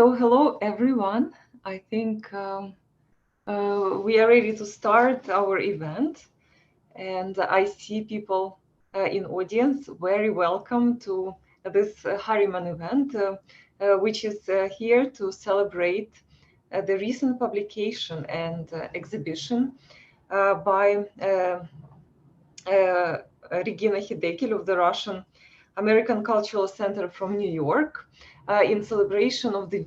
So hello everyone. I think we are ready to start our event, and I see people in audience. Very welcome to this Harriman event, which is here to celebrate the recent publication and exhibition by Regina Khidekel of the Russian American Cultural Center from New York, in celebration of the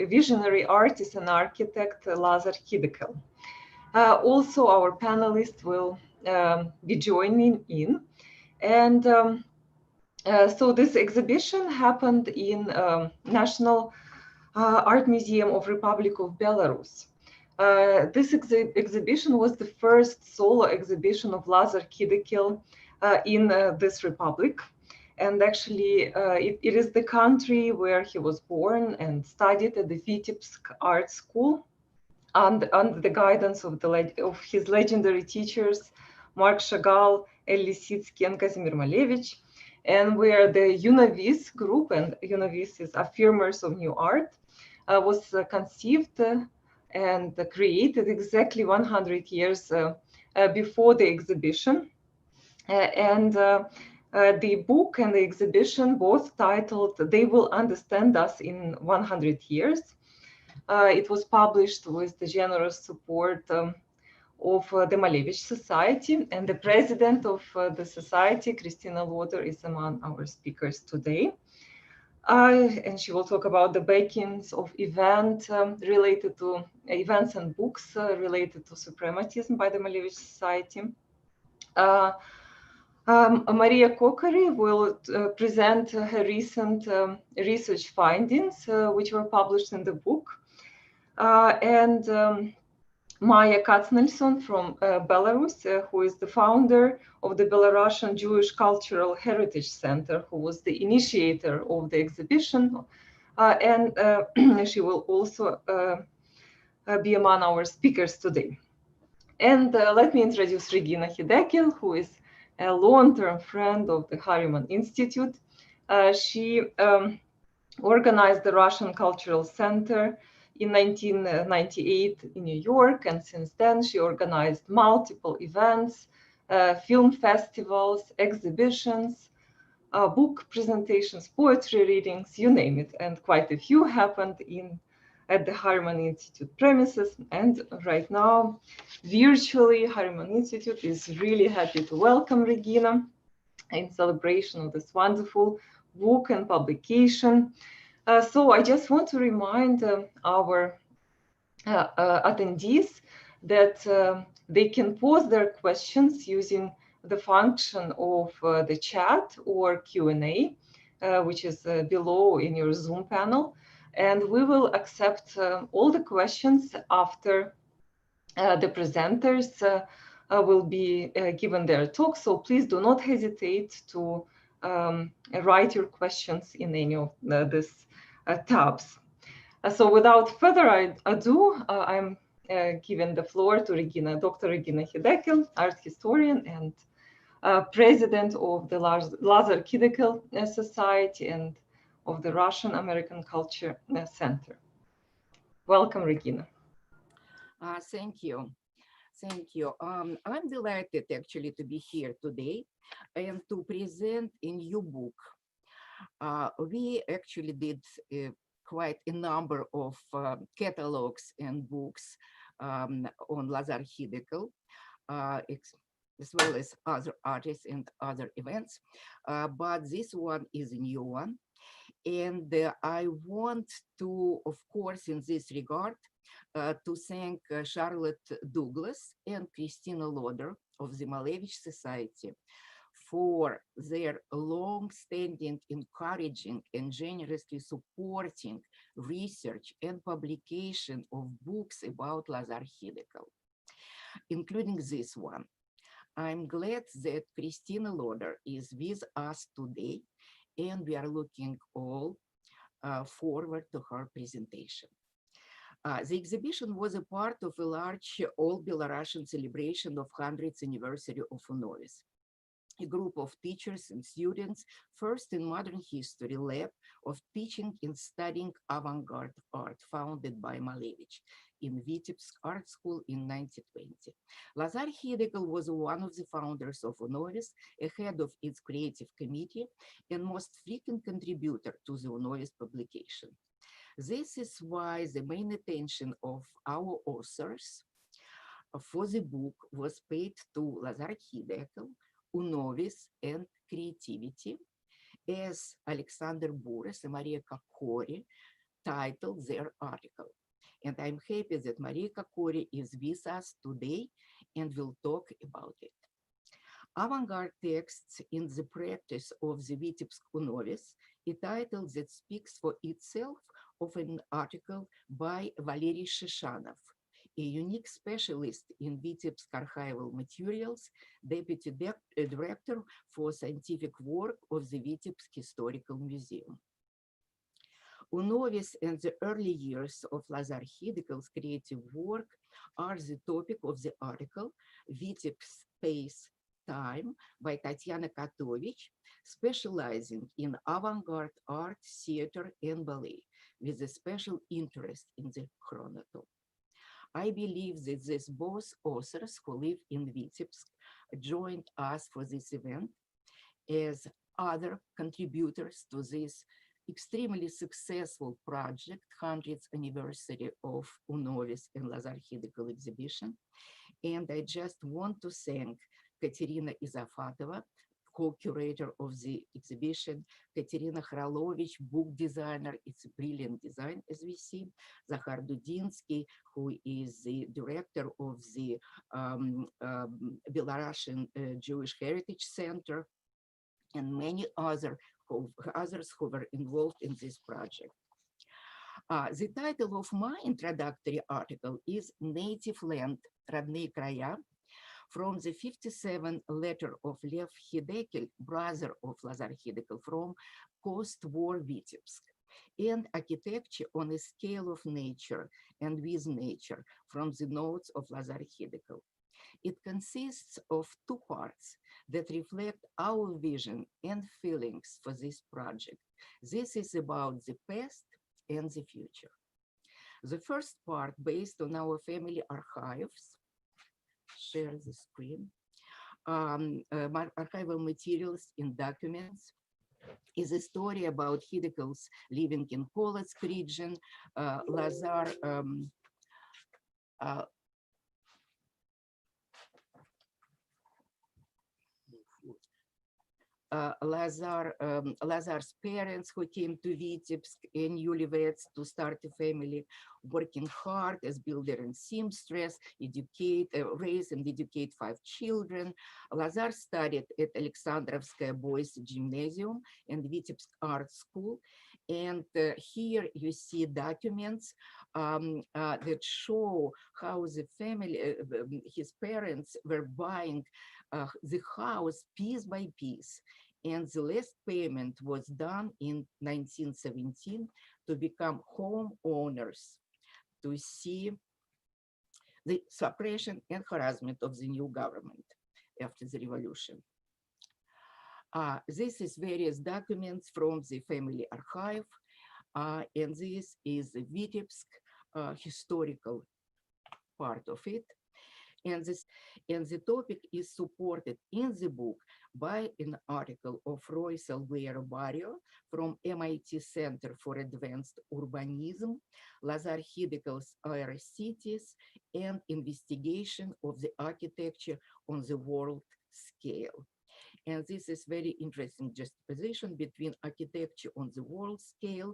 visionary artist and architect Lazar Khidekel. Also, our panelists will be joining in. And so this exhibition happened in National Art Museum of Republic of Belarus. This exhibition was the first solo exhibition of Lazar Khidekel in this republic. And actually, it is the country where he was born and studied at the Vitebsk Art School under the guidance of his legendary teachers, Marc Chagall, Lissitzky and Kazimir Malevich. And where the UNOVIS group, and UNOVIS is Affirmers of New Art, was conceived and created exactly 100 years before the exhibition. The book and the exhibition, both titled "They Will Understand Us in 100 Years." It was published with the generous support of the Malevich Society, and the president of the society, Christina Lodder, is among our speakers today. And she will talk about the makings of events related to events and books related to suprematism by the Malevich Society. Maria Kokkori will present her recent research findings, which were published in the book. Maya Katznelson from Belarus, who is the founder of the Belarusian-Jewish Cultural Heritage Center, who was the initiator of the exhibition. She will also be among our speakers today. And let me introduce Regina Khidekel, who is a long-term friend of the Harriman Institute. She organized the Russian Cultural Center in 1998 in New York, and since then she organized multiple events, film festivals, exhibitions, book presentations, poetry readings, you name it, and quite a few happened at the Harriman Institute premises. And right now, virtually, Harriman Institute is really happy to welcome Regina in celebration of this wonderful book and publication. So I just want to remind our attendees that they can pose their questions using the function of the chat or Q&A, which is below in your Zoom panel. And we will accept all the questions after the presenters will be given their talk. So please do not hesitate to write your questions in any of these tabs. So without further ado, I'm giving the floor to Dr. Regina Khidekel, art historian and president of the Lazar Khidekel Society and of the Russian American Culture Center. Welcome, Regina. Thank you. Thank you. I'm delighted actually to be here today and to present a new book. We actually did quite a number of catalogs and books on Lazar Khidekel, as well as other artists and other events. But this one is a new one. And I want to, of course, in this regard, to thank Charlotte Douglas and Christina Lodder of the Malevich Society for their long-standing, encouraging, and generously supporting research and publication of books about Lazar Khidekel, including this one. I'm glad that Christina Lodder is with us today, and we are looking all forward to her presentation. The exhibition was a part of a large all-Belarusian celebration of 100th anniversary of UNOVIS. a group of teachers and students, first in modern history lab of teaching and studying avant-garde art founded by Malevich in Vitebsk Art School in 1920. Lazar Khidekel was one of the founders of UNOVIS, a head of its creative committee, and most frequent contributor to the UNOVIS publication. This is why the main attention of our authors for the book was paid to Lazar Khidekel, UNOVIS, and creativity, as Alexander Boris and Maria Kokkori titled their article. And I'm happy that Maria Kokkori is with us today and will talk about it. Avant-garde texts in the practice of the Vitebsk UNOVIS, a title that speaks for itself, of an article by Valery Sheshanov, a unique specialist in Vitebsk archival materials, deputy director for scientific work of the Vitebsk Historical Museum. UNOVIS and the early years of Lazar Khidekel's creative work are the topic of the article Vitebsk Space Time by Tatiana Katovich, specializing in avant-garde art, theater, and ballet, with a special interest in the chronotype. I believe that these both authors who live in Vitebsk joined us for this event as other contributors to this extremely successful project, 100th anniversary of UNOVIS and Lazar Khidekel exhibition. And I just want to thank Katerina Izafatova, co-curator of the exhibition, Katerina Khralovich, book designer. It's a brilliant design, as we see. Zahar Dudinsky, who is the director of the Belarusian-Jewish Heritage Center, and many others who were involved in this project. The title of my introductory article is Native Land, Родные края, from the 57 letter of Lev Khidekel, brother of Lazar Khidekel, from post-war Vitebsk, and architecture on a scale of nature and with nature, from the notes of Lazar Khidekel. It consists of two parts that reflect our vision and feelings for this project. This is about the past and the future. The first part, based on our family archives, share the screen, archival materials in documents, is a story about Khidekels living in Polotsk region. Lazar Lazar's parents who came to Vitebsk and UNOVIS to start a family, working hard as builder and seamstress, raise and educate 5 children. Lazar studied at Alexandrovskaya Boys Gymnasium and Vitebsk Art School. And here you see documents that show how the family, his parents were buying the house piece by piece. And the last payment was done in 1917 to become homeowners, to see the suppression and harassment of the new government after the revolution. This is various documents from the family archive, and this is the Vitebsk historical part of it. And the topic is supported in the book by an article of Roy Salguero Barrio from MIT Center for Advanced Urbanism, Lazar Khidekel's Cities, and investigation of the architecture on the world scale. And this is very interesting juxtaposition between architecture on the world scale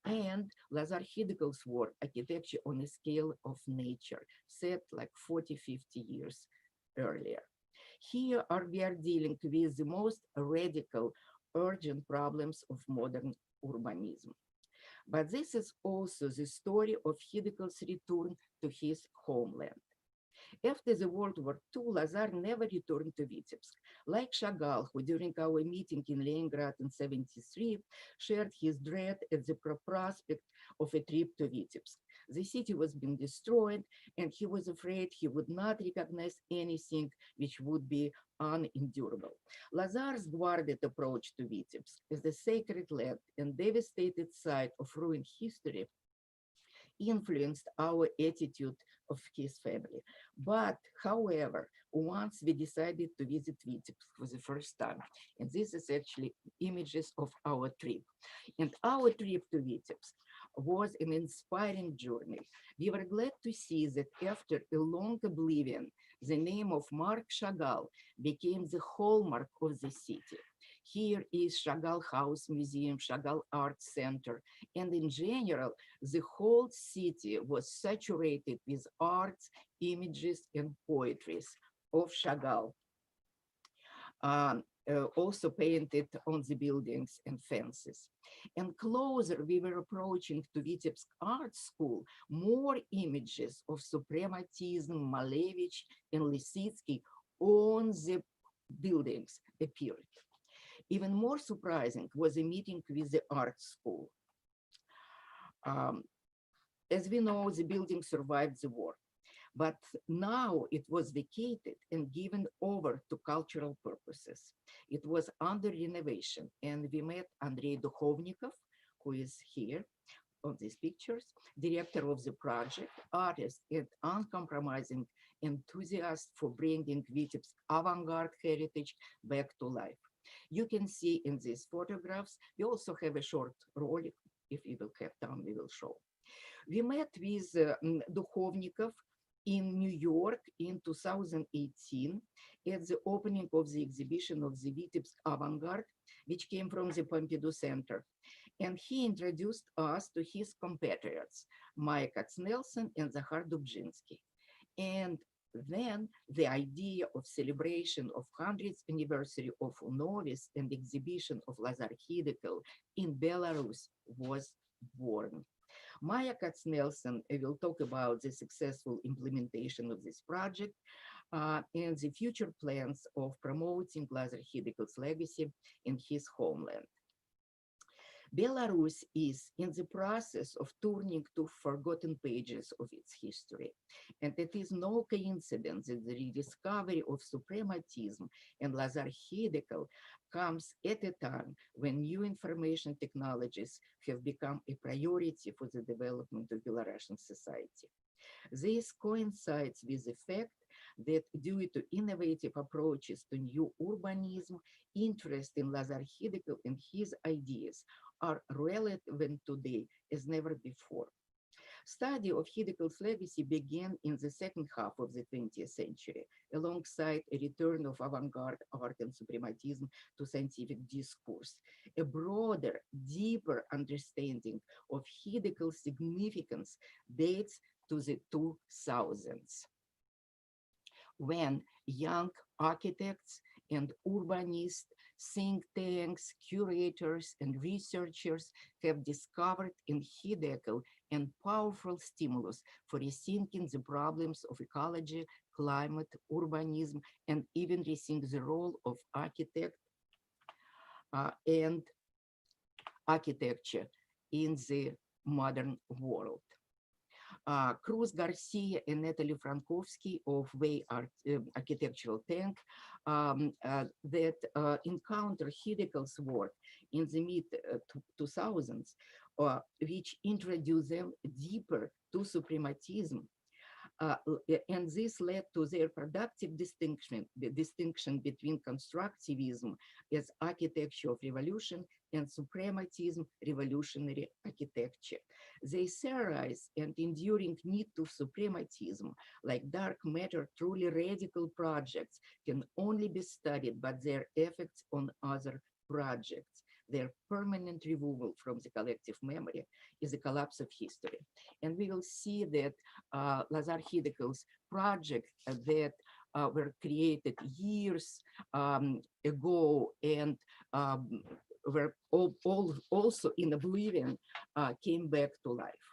and Lazar Khidekel's work, architecture on a scale of nature, set like 40, 50 years earlier. Here we are dealing with the most radical, urgent problems of modern urbanism. But this is also the story of Khidekel's return to his homeland. After the World War II, Lazar never returned to Vitebsk. Like Chagall, who during our meeting in Leningrad in 1973 shared his dread at the prospect of a trip to Vitebsk. The city was being destroyed, and he was afraid he would not recognize anything which would be unendurable. Lazar's guarded approach to Vitebsk as the sacred land and devastated site of ruined history influenced our attitude of his family. But, however, once we decided to visit Vitebsk for the first time, and this is actually images of our trip. And our trip to Vitebsk was an inspiring journey. We were glad to see that after a long oblivion, the name of Marc Chagall became the hallmark of the city. Here is Chagall House Museum, Chagall Art Center, and in general, the whole city was saturated with arts, images, and poetries of Chagall, also painted on the buildings and fences. And closer we were approaching to Vitebsk Art School, more images of suprematism, Malevich, and Lissitzky on the buildings appeared. Even more surprising was a meeting with the art school. As we know, the building survived the war, but now it was vacated and given over to cultural purposes. It was under renovation, and we met Andrei Dukhovnikov, who is here on these pictures, director of the project, artist, and uncompromising enthusiast for bringing Vitebsk avant-garde heritage back to life. You can see in these photographs, we also have a short rolic, if we will have time, we will show. We met with Dukhovnikov in New York in 2018 at the opening of the exhibition of the Vitebsk avant-garde, which came from the Pompidou Center. And he introduced us to his compatriots, Maya Katznelson and Zahar Dubzhinsky. And then the idea of celebration of 100th anniversary of UNOVIS and exhibition of Lazar Khidekel in Belarus was born. Maya Katznelson will talk about the successful implementation of this project and the future plans of promoting Lazar Khidekel's legacy in his homeland. Belarus is in the process of turning to forgotten pages of its history. And it is no coincidence that the rediscovery of suprematism and Lazar Khidekel comes at a time when new information technologies have become a priority for the development of Belarusian society. This coincides with the fact that due to innovative approaches to new urbanism, interest in Lazar Khidekel and his ideas are relevant today as never before. Study of Khidekel's legacy began in the second half of the 20th century, alongside a return of avant-garde art and suprematism to scientific discourse. A broader, deeper understanding of Khidekel's significance dates to the 2000s, when young architects and urbanists, think tanks, curators, and researchers have discovered in Khidekel a powerful stimulus for rethinking the problems of ecology, climate, urbanism, and even rethink the role of architect and architecture in the modern world. Cruz Garcia and Natalie Frankovsky of Way Architectural Tank that encountered Khidekel's work in the mid-2000s, which introduced them deeper to suprematism. And this led to their productive distinction between constructivism as architecture of revolution and suprematism, revolutionary architecture. They theorize an enduring need to suprematism, like dark matter, truly radical projects can only be studied, but their effects on other projects, their permanent removal from the collective memory, is a collapse of history. And we will see that Lazar Khidekel's projects that were created years ago and were also in oblivion came back to life.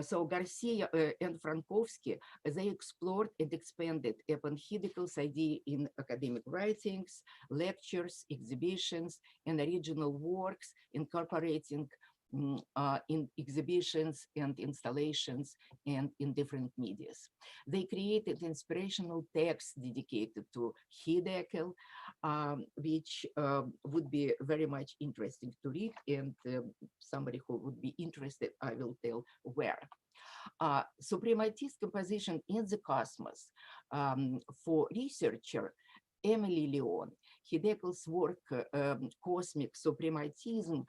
So Garcia and Frankovsky, they explored and expanded upon Khidekel's idea in academic writings, lectures, exhibitions, and original works, incorporating in exhibitions and installations and in different medias. They created inspirational texts dedicated to Khidekel, which would be very much interesting to read, and somebody who would be interested, I will tell where. Suprematist composition in the cosmos for researcher Emily Leon. Khidekel's work, Cosmic Suprematism,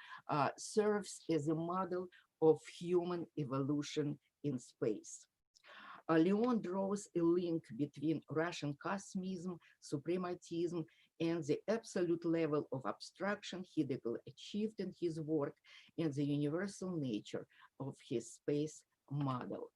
serves as a model of human evolution in space. Leon draws a link between Russian cosmism, suprematism, and the absolute level of abstraction Khidekel achieved in his work and the universal nature of his space model.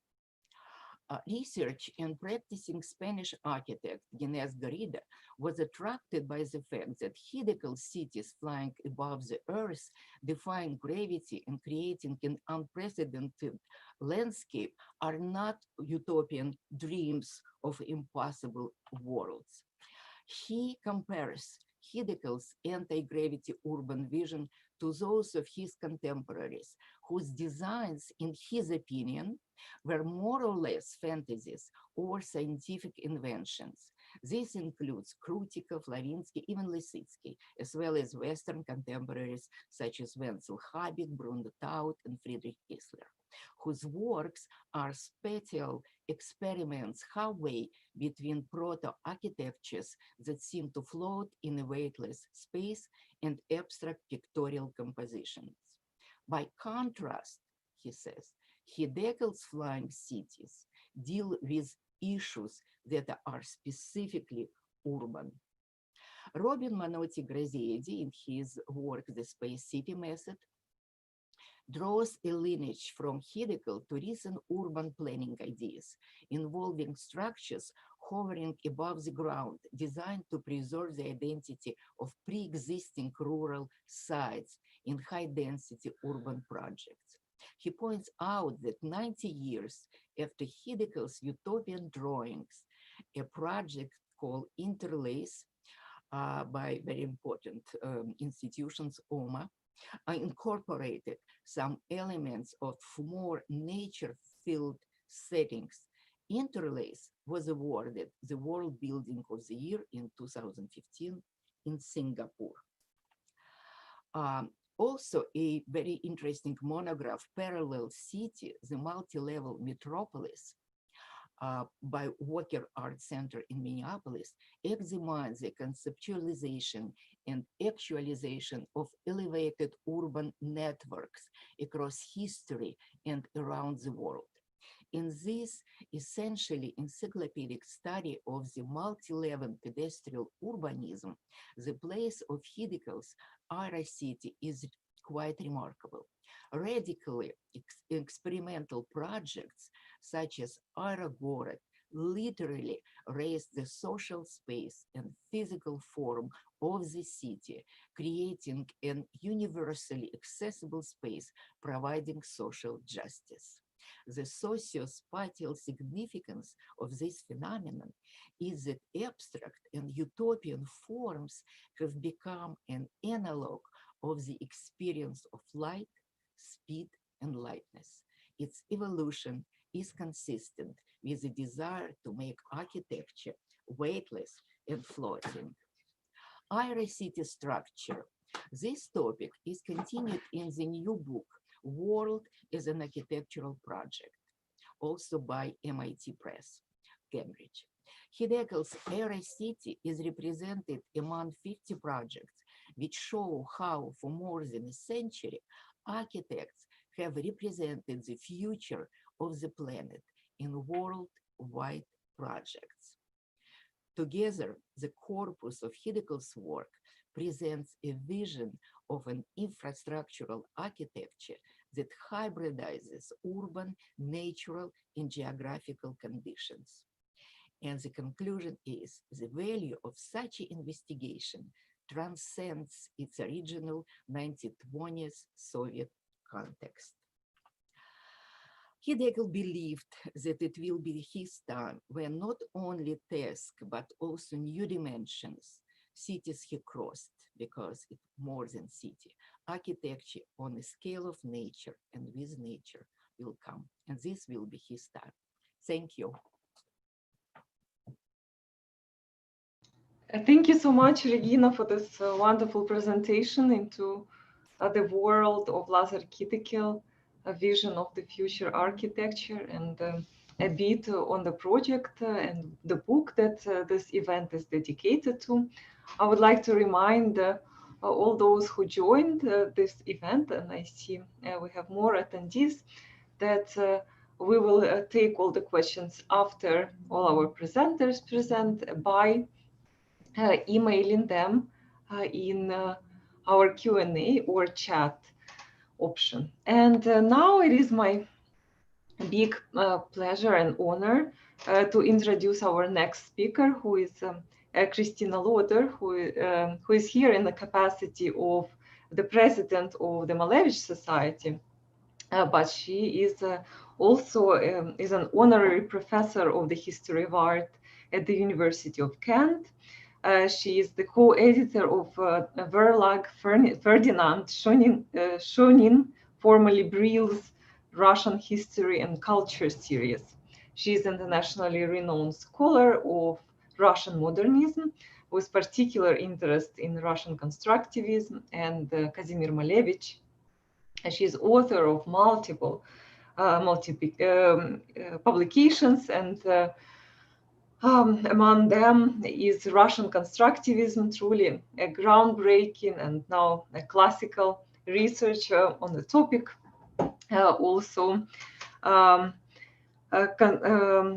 Research and practicing Spanish architect Ginés Garrido was attracted by the fact that Khidekel's cities flying above the earth, defying gravity and creating an unprecedented landscape are not utopian dreams of impossible worlds. He compares Khidekel's anti-gravity urban vision to those of his contemporaries, whose designs, in his opinion, were more or less fantasies or scientific inventions. This includes Krutikov, Florinsky, even Lissitzky, as well as Western contemporaries such as Wenzel Habig, Bruno Taut, and Friedrich Kissler, whose works are spatial experiments halfway between proto-architectures that seem to float in a weightless space and abstract pictorial compositions. By contrast, he says, Khidekel's flying cities deal with issues that are specifically urban. Robin Manotti Graziedi, in his work The Space City Method, draws a lineage from Khidekel to recent urban planning ideas involving structures hovering above the ground, designed to preserve the identity of pre-existing rural sites in high-density urban projects. He points out that 90 years after Khidekel's utopian drawings, a project called Interlace by very important institutions, OMA, incorporated some elements of more nature-filled settings. Interlace was awarded the World Building of the Year in 2015 in Singapore. Also, a very interesting monograph, Parallel City, the Multi-Level Metropolis, by Walker Art Center in Minneapolis, examines the conceptualization and actualization of elevated urban networks across history and around the world. In this essentially encyclopedic study of the multi-level pedestrian urbanism, the place of Khidekel's Ira City is quite remarkable. Radically experimental projects such as Ira Gorod literally raised the social space and physical form of the city, creating an universally accessible space providing social justice. The socio-spatial significance of this phenomenon is that abstract and utopian forms have become an analog of the experience of light, speed, and lightness. Its evolution is consistent with the desire to make architecture weightless and floating. Ira City structure. This topic is continued in the new book, World as an Architectural Project, also by MIT Press, Cambridge. Khidekel's Ira City is represented among 50 projects which show how, for more than a century, architects have represented the future of the planet in worldwide projects. Together, the corpus of Khidekel's work presents a vision of an infrastructural architecture that hybridizes urban, natural, and geographical conditions. And the conclusion is the value of such an investigation transcends its original 1920s Soviet context. Khidekel believed that it will be his time when not only task, but also new dimensions, cities he crossed, because it's more than city. Architecture on the scale of nature and with nature will come, and this will be his start. Thank you. Thank you so much, Regina, for this wonderful presentation into the world of Lazar Khidekel, a vision of the future architecture, and a bit on the project and the book that this event is dedicated to. I would like to remind all those who joined this event, and I see we have more attendees, that we will take all the questions after all our presenters present by emailing them in our Q&A or chat option. And now it is my big pleasure and honor to introduce our next speaker, who is Christina Lodder, who is here in the capacity of the president of the Malevich Society, but she is also is an honorary professor of the history of art at the University of Kent. She is the co-editor of Verlag Ferdinand Schonin, formerly Brill's Russian History and Culture series. She is an internationally renowned scholar of Russian modernism, with particular interest in Russian constructivism and Kazimir Malevich. She is author of multiple publications, and among them is Russian constructivism, truly a groundbreaking and now a classical research on the topic. Also,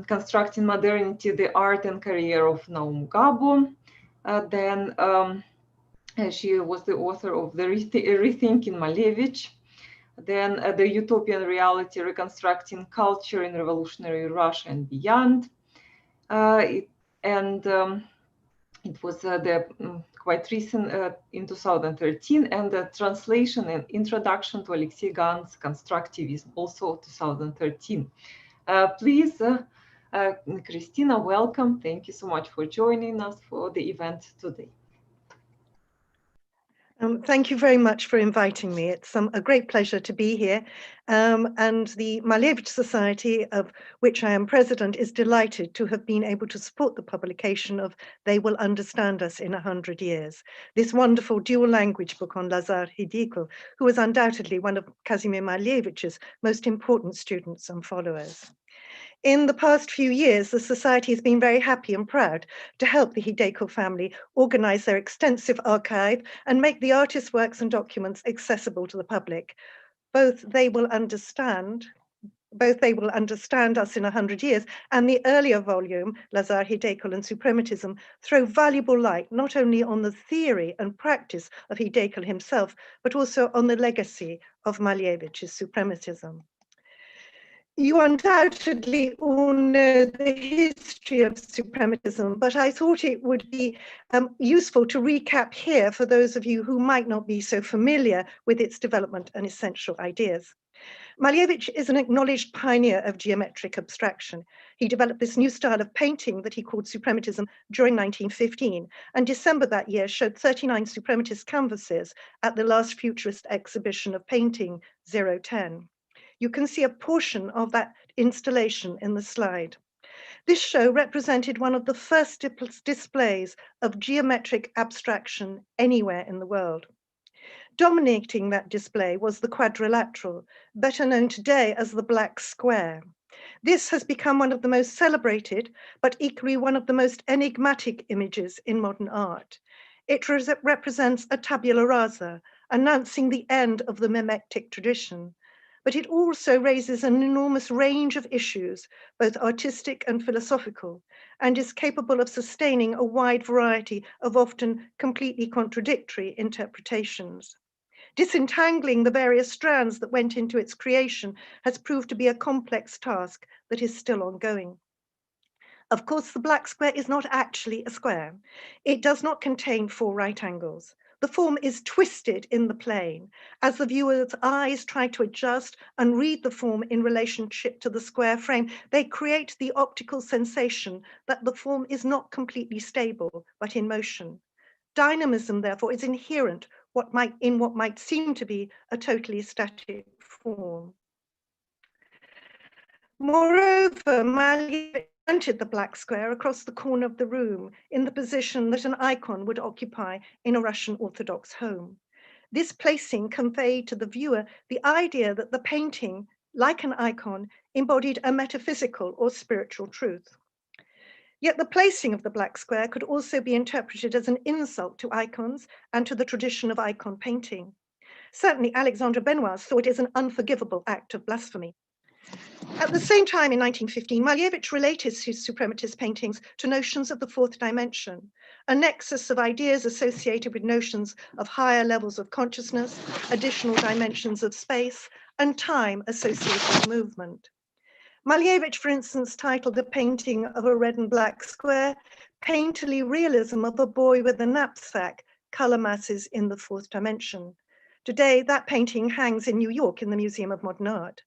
constructing modernity, the art and career of Naum Gabo. Then she was the author of the Rethinking Malevich. Then the Utopian Reality, Reconstructing Culture in Revolutionary Russia and Beyond. It was quite recent in 2013, and the translation and introduction to Alexei Gan's Constructivism, also 2013. Please, Christina, welcome. Thank you so much for joining us for the event today. Thank you very much for inviting me. It's a great pleasure to be here. And the Malevich Society, of which I am president, is delighted to have been able to support the publication of They Will Understand Us in 100 Years, this wonderful dual language book on Lazar Khidekel, who was undoubtedly one of Kazimir Malevich's most important students and followers. In the past few years, the Society has been very happy and proud to help the Khidekel family organize their extensive archive and make the artist's works and documents accessible to the public. Both They Will Understand Us in 100 Years and the earlier volume, Lazar Khidekel and Suprematism, throw valuable light not only on the theory and practice of Khidekel himself, but also on the legacy of Malevich's suprematism. You undoubtedly all know the history of suprematism, but I thought it would be useful to recap here for those of you who might not be so familiar with its development and essential ideas. Malevich is an acknowledged pioneer of geometric abstraction. He developed this new style of painting that he called suprematism during 1915, and December that year showed 39 suprematist canvases at the last Futurist exhibition of painting 010. You can see a portion of that installation in the slide. This show represented one of the first displays of geometric abstraction anywhere in the world. Dominating that display was the quadrilateral, better known today as the black square. This has become one of the most celebrated, but equally one of the most enigmatic images in modern art. It represents a tabula rasa, announcing the end of the mimetic tradition. But it also raises an enormous range of issues, both artistic and philosophical, and is capable of sustaining a wide variety of often completely contradictory interpretations. Disentangling the various strands that went into its creation has proved to be a complex task that is still ongoing. Of course, the black square is not actually a square. It does not contain 4 right angles. The form is twisted in the plane as the viewer's eyes try to adjust and read the form in relationship to the square frame. They create the optical sensation that the form is not completely stable, but in motion. Dynamism, therefore, is inherent in what might seem to be a totally static form. Moreover, Malevich mounted the black square across the corner of the room in the position that an icon would occupy in a Russian Orthodox home. This placing conveyed to the viewer the idea that the painting, like an icon, embodied a metaphysical or spiritual truth. Yet the placing of the black square could also be interpreted as an insult to icons and to the tradition of icon painting. Certainly, Alexandre Benoist saw it as an unforgivable act of blasphemy. At the same time, in 1915, Malevich related his suprematist paintings to notions of the fourth dimension, a nexus of ideas associated with notions of higher levels of consciousness, additional dimensions of space, and time associated with movement. Malevich, for instance, titled the painting of a red and black square, Painterly Realism of a Boy with a Knapsack, Color Masses in the Fourth Dimension. Today, that painting hangs in New York in the Museum of Modern Art.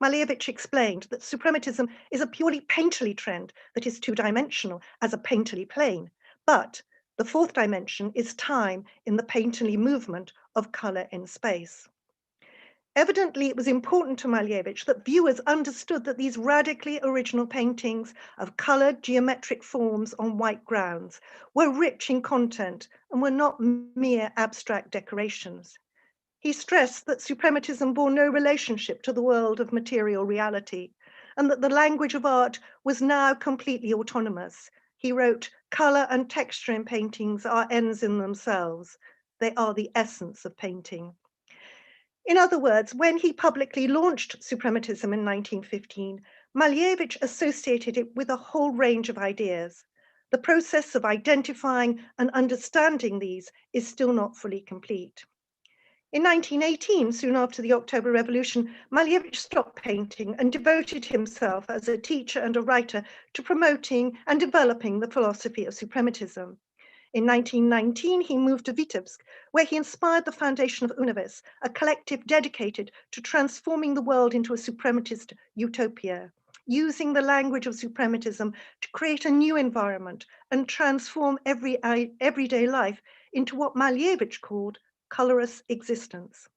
Malevich explained that suprematism is a purely painterly trend that is two-dimensional as a painterly plane, but the fourth dimension is time in the painterly movement of color in space. Evidently, it was important to Malevich that viewers understood that these radically original paintings of colored geometric forms on white grounds were rich in content and were not mere abstract decorations. He stressed that suprematism bore no relationship to the world of material reality, and that the language of art was now completely autonomous. He wrote, "Color and texture in paintings are ends in themselves. They are the essence of painting." In other words, when he publicly launched suprematism in 1915, Malevich associated it with a whole range of ideas. The process of identifying and understanding these is still not fully complete. In 1918, soon after the October Revolution, Malevich stopped painting and devoted himself as a teacher and a writer to promoting and developing the philosophy of suprematism. In 1919, he moved to Vitebsk, where he inspired the foundation of UNOVIS, a collective dedicated to transforming the world into a suprematist utopia, using the language of suprematism to create a new environment and transform everyday life into what Malevich called colorless existence.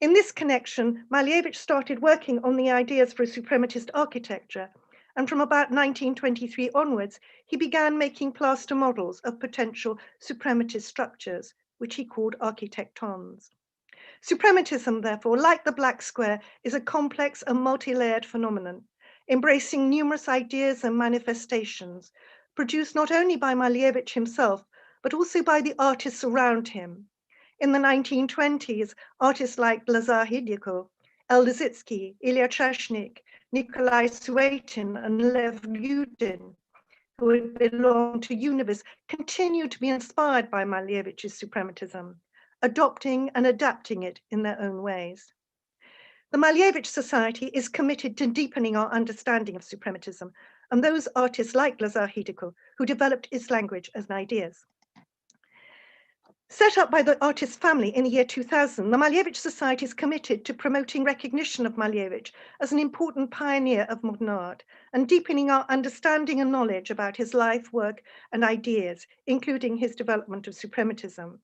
In this connection, Malevich started working on the ideas for a suprematist architecture, and from about 1923 onwards, he began making plaster models of potential suprematist structures, which he called architectons. Suprematism, therefore, like the black square, is a complex and multi-layered phenomenon, embracing numerous ideas and manifestations, produced not only by Malevich himself, but also by the artists around him. In the 1920s, artists like Lazar Khidekel, Lissitzky, Ilya Chashnik, Nikolai Suetin, and Lev Lyudin, who had belonged to UNOVIS, continued to be inspired by Malevich's suprematism, adopting and adapting it in their own ways. The Malevich Society is committed to deepening our understanding of suprematism, and those artists like Lazar Khidekel, who developed its language and ideas. Set up by the artist family in the year 2000, the Malevich Society is committed to promoting recognition of Malevich as an important pioneer of modern art and deepening our understanding and knowledge about his life, work, and ideas, including his development of suprematism.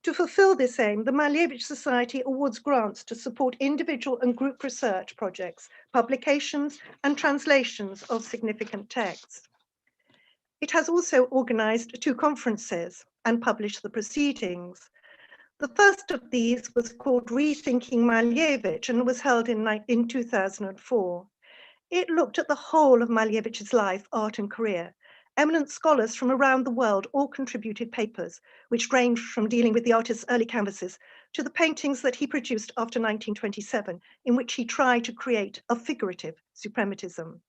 To fulfill this aim, the Malevich Society awards grants to support individual and group research projects, publications, and translations of significant texts. It has also organized 2 conferences and published the proceedings. The first of these was called Rethinking Malevich and was held in 2004. It looked at the whole of Malevich's life, art, and career. Eminent scholars from around the world all contributed papers, which ranged from dealing with the artist's early canvases to the paintings that he produced after 1927, in which he tried to create a figurative suprematism.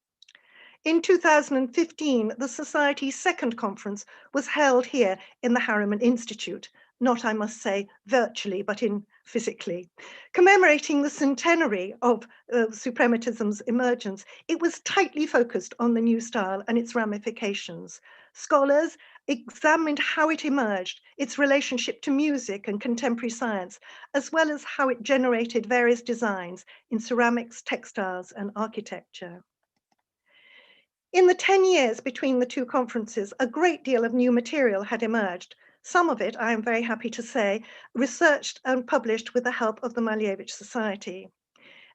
In 2015, the Society's second conference was held here in the Harriman Institute, not, I must say, virtually, but physically. Commemorating the centenary of suprematism's emergence, it was tightly focused on the new style and its ramifications. Scholars examined how it emerged, its relationship to music and contemporary science, as well as how it generated various designs in ceramics, textiles, and architecture. In the 10 years between the 2 conferences, a great deal of new material had emerged, Some of it, I am very happy to say, researched and published with the help of the Malevich Society.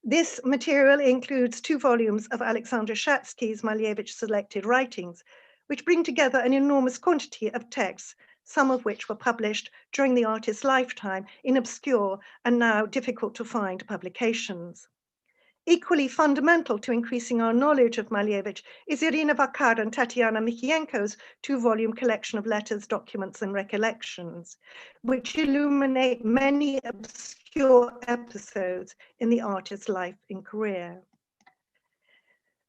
This material includes 2 volumes of Alexander Shatsky's Malevich selected writings, which bring together an enormous quantity of texts, some of which were published during the artist's lifetime in obscure and now difficult to find publications. Equally fundamental to increasing our knowledge of Malevich is Irina Vakar and Tatiana Mikienko's 2-volume collection of letters, documents, and recollections, which illuminate many obscure episodes in the artist's life and career.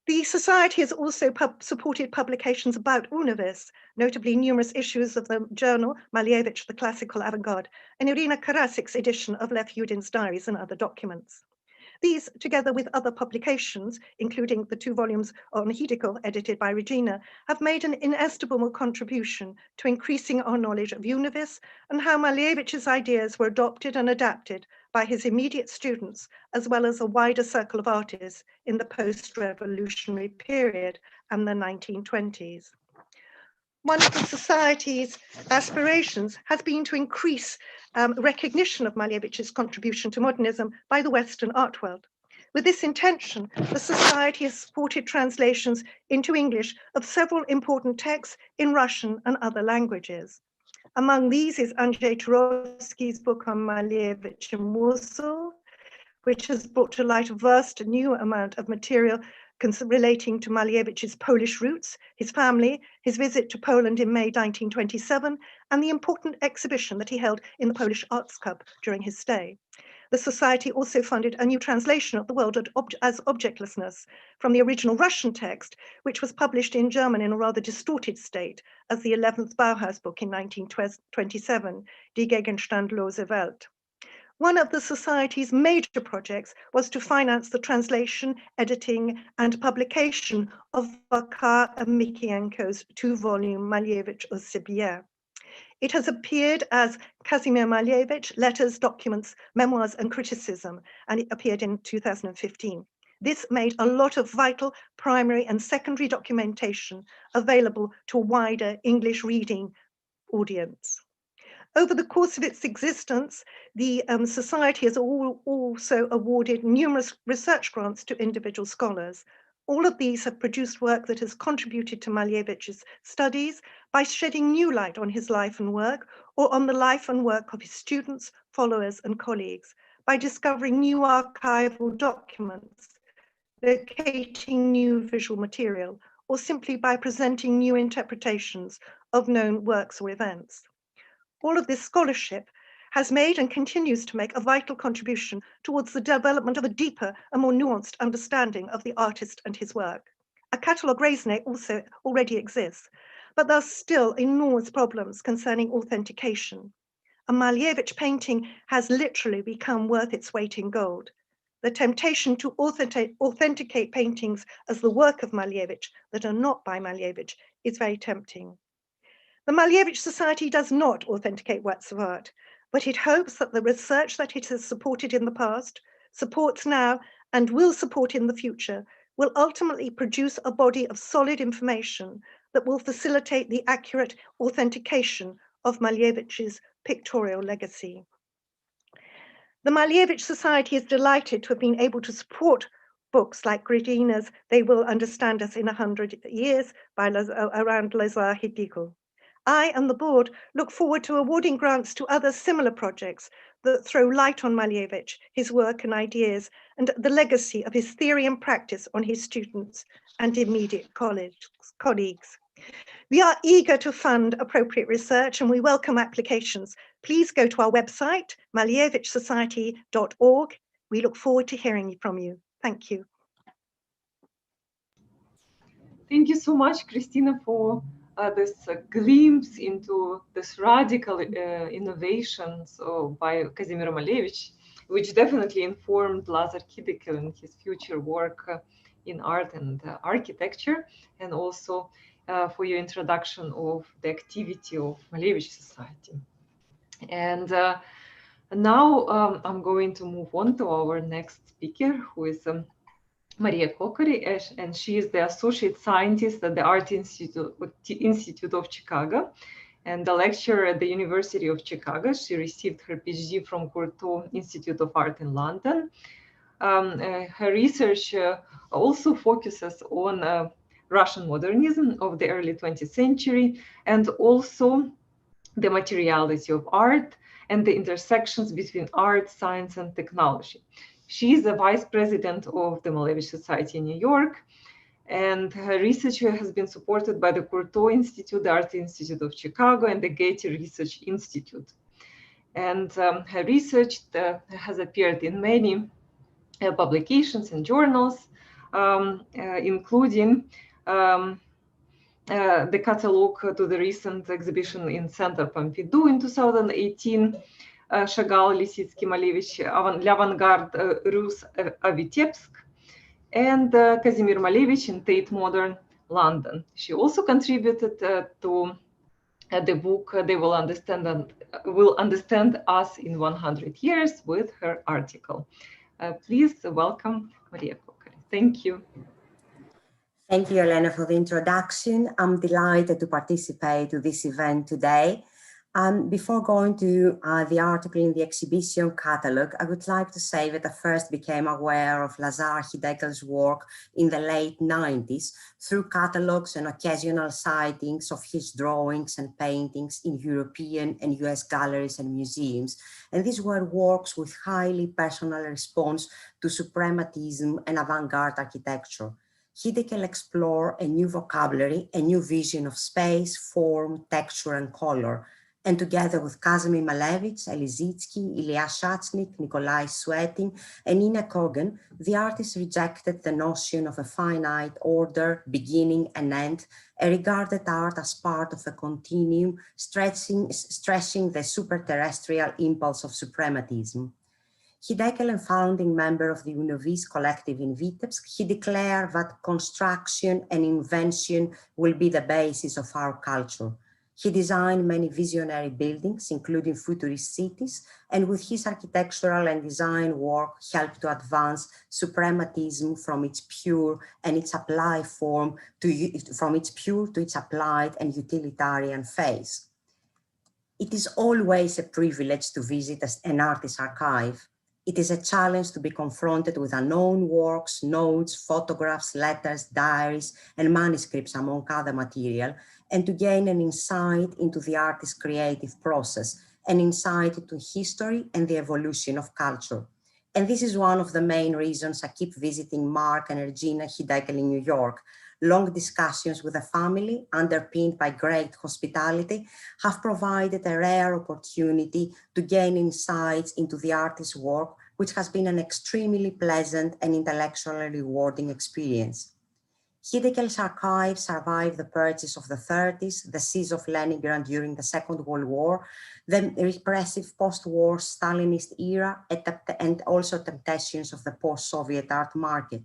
The Society has also supported publications about UNOVIS, notably numerous issues of the journal Malevich, the Classical Avant-Garde, and Irina Karasik's edition of Lev Yudin's diaries and other documents. These, together with other publications, including the 2 volumes on Khidekel, edited by Regina, have made an inestimable contribution to increasing our knowledge of UNOVIS and how Malevich's ideas were adopted and adapted by his immediate students, as well as a wider circle of artists in the post-revolutionary period and the 1920s. One of the Society's aspirations has been to increase recognition of Malevich's contribution to modernism by the Western art world. With this intention, the Society has supported translations into English of several important texts in Russian and other languages. Among these is Andrzej Turovsky's book on Malevich in Warsaw, which has brought to light a vast new amount of material relating to Malevich's Polish roots, his family, his visit to Poland in May 1927, and the important exhibition that he held in the Polish Arts Club during his stay. The Society also funded a new translation of The World as Objectlessness from the original Russian text, which was published in German in a rather distorted state as the 11th Bauhaus book in 1927, Die Gegenstandlose Welt. One of the Society's major projects was to finance the translation, editing, and publication of Vakar and Mikienko's 2-volume Malevich au Sibir. It has appeared as Kazimir Malevich, Letters, Documents, Memoirs, and Criticism, and it appeared in 2015. This made a lot of vital primary and secondary documentation available to a wider English reading audience. Over the course of its existence, the Society has also awarded numerous research grants to individual scholars. All of these have produced work that has contributed to Malevich's studies by shedding new light on his life and work, or on the life and work of his students, followers, and colleagues, by discovering new archival documents, locating new visual material, or simply by presenting new interpretations of known works or events. All of this scholarship has made and continues to make a vital contribution towards the development of a deeper and more nuanced understanding of the artist and his work. A catalogue raisonné also already exists, but there are still enormous problems concerning authentication. A Malevich painting has literally become worth its weight in gold. The temptation to authenticate paintings as the work of Malevich that are not by Malevich is very tempting. The Malevich Society does not authenticate works of art, but it hopes that the research that it has supported in the past, supports now, and will support in the future, will ultimately produce a body of solid information that will facilitate the accurate authentication of Malevich's pictorial legacy. The Malevich Society is delighted to have been able to support books like Regina's They Will Understand Us in 100 Years around Lazar Khidekel. I and the board look forward to awarding grants to other similar projects that throw light on Malevich, his work and ideas, and the legacy of his theory and practice on his students and immediate colleagues. We are eager to fund appropriate research and we welcome applications. Please go to our website, malevichsociety.org. We look forward to hearing from you. Thank you. Thank you so much, Christina, for this glimpse into this radical innovations by Kazimir Malevich, which definitely informed Lazar Khidekel in his future work in art and architecture, and also for your introduction of the activity of Malevich Society. And now I'm going to move on to our next speaker, who is Maria Kokkori, and she is the Associate Scientist at the Art Institute of Chicago. and a lecturer at the University of Chicago. She received her PhD from Courtauld Institute of Art in London. Her research also focuses on Russian modernism of the early 20th century, and also the materiality of art and the intersections between art, science, and technology. She is the vice president of the Malevich Society in New York, and her research has been supported by the Courtauld Institute, the Art Institute of Chicago, and the Getty Research Institute. And her research has appeared in many publications and journals, including the catalog to the recent exhibition in Center Pompidou in 2018, Chagall, Lissitzky, Malevich, L'Avant-Garde Rus à Vitebsk, and Kazimir Malevich in Tate Modern London. She also contributed to the book They Will Understand Us in 100 Years with her article. Please welcome Maria Kokkori. Thank you. Thank you, Olena, for the introduction. I'm delighted to participate in this event today. Before going to the article in the exhibition catalog, I would like to say that I first became aware of Lazar Khidekel's work in the late 90s through catalogs and occasional sightings of his drawings and paintings in European and US galleries and museums. And these were works with highly personal response to suprematism and avant-garde architecture. Khidekel explored a new vocabulary, a new vision of space, form, texture, and color. And together with Kazimir Malevich, Lissitzky, Ilya Shachnik, Nikolai Suetin, and Nina Kogan, the artist rejected the notion of a finite order, beginning and end, and regarded art as part of a continuum, stretching the superterrestrial impulse of suprematism. Khidekel, a founding member of the UNOVIS collective in Vitebsk, he declared that construction and invention will be the basis of our culture. He designed many visionary buildings, including futurist cities, and with his architectural and design work helped to advance suprematism from its pure and its applied form from its pure to its applied and utilitarian phase. It is always a privilege to visit an artist's archive. It is a challenge to be confronted with unknown works, notes, photographs, letters, diaries, and manuscripts, among other material, and to gain an insight into the artist's creative process, an insight into history and the evolution of culture. And this is one of the main reasons I keep visiting Marc and Regina Khidekel in New York. Long discussions with the family, underpinned by great hospitality, have provided a rare opportunity to gain insights into the artist's work, which has been an extremely pleasant and intellectually rewarding experience. Khidekel's archive survived the purges of the 30s, the siege of Leningrad during the Second World War, the repressive post-war Stalinist era, and also temptations of the post-Soviet art market.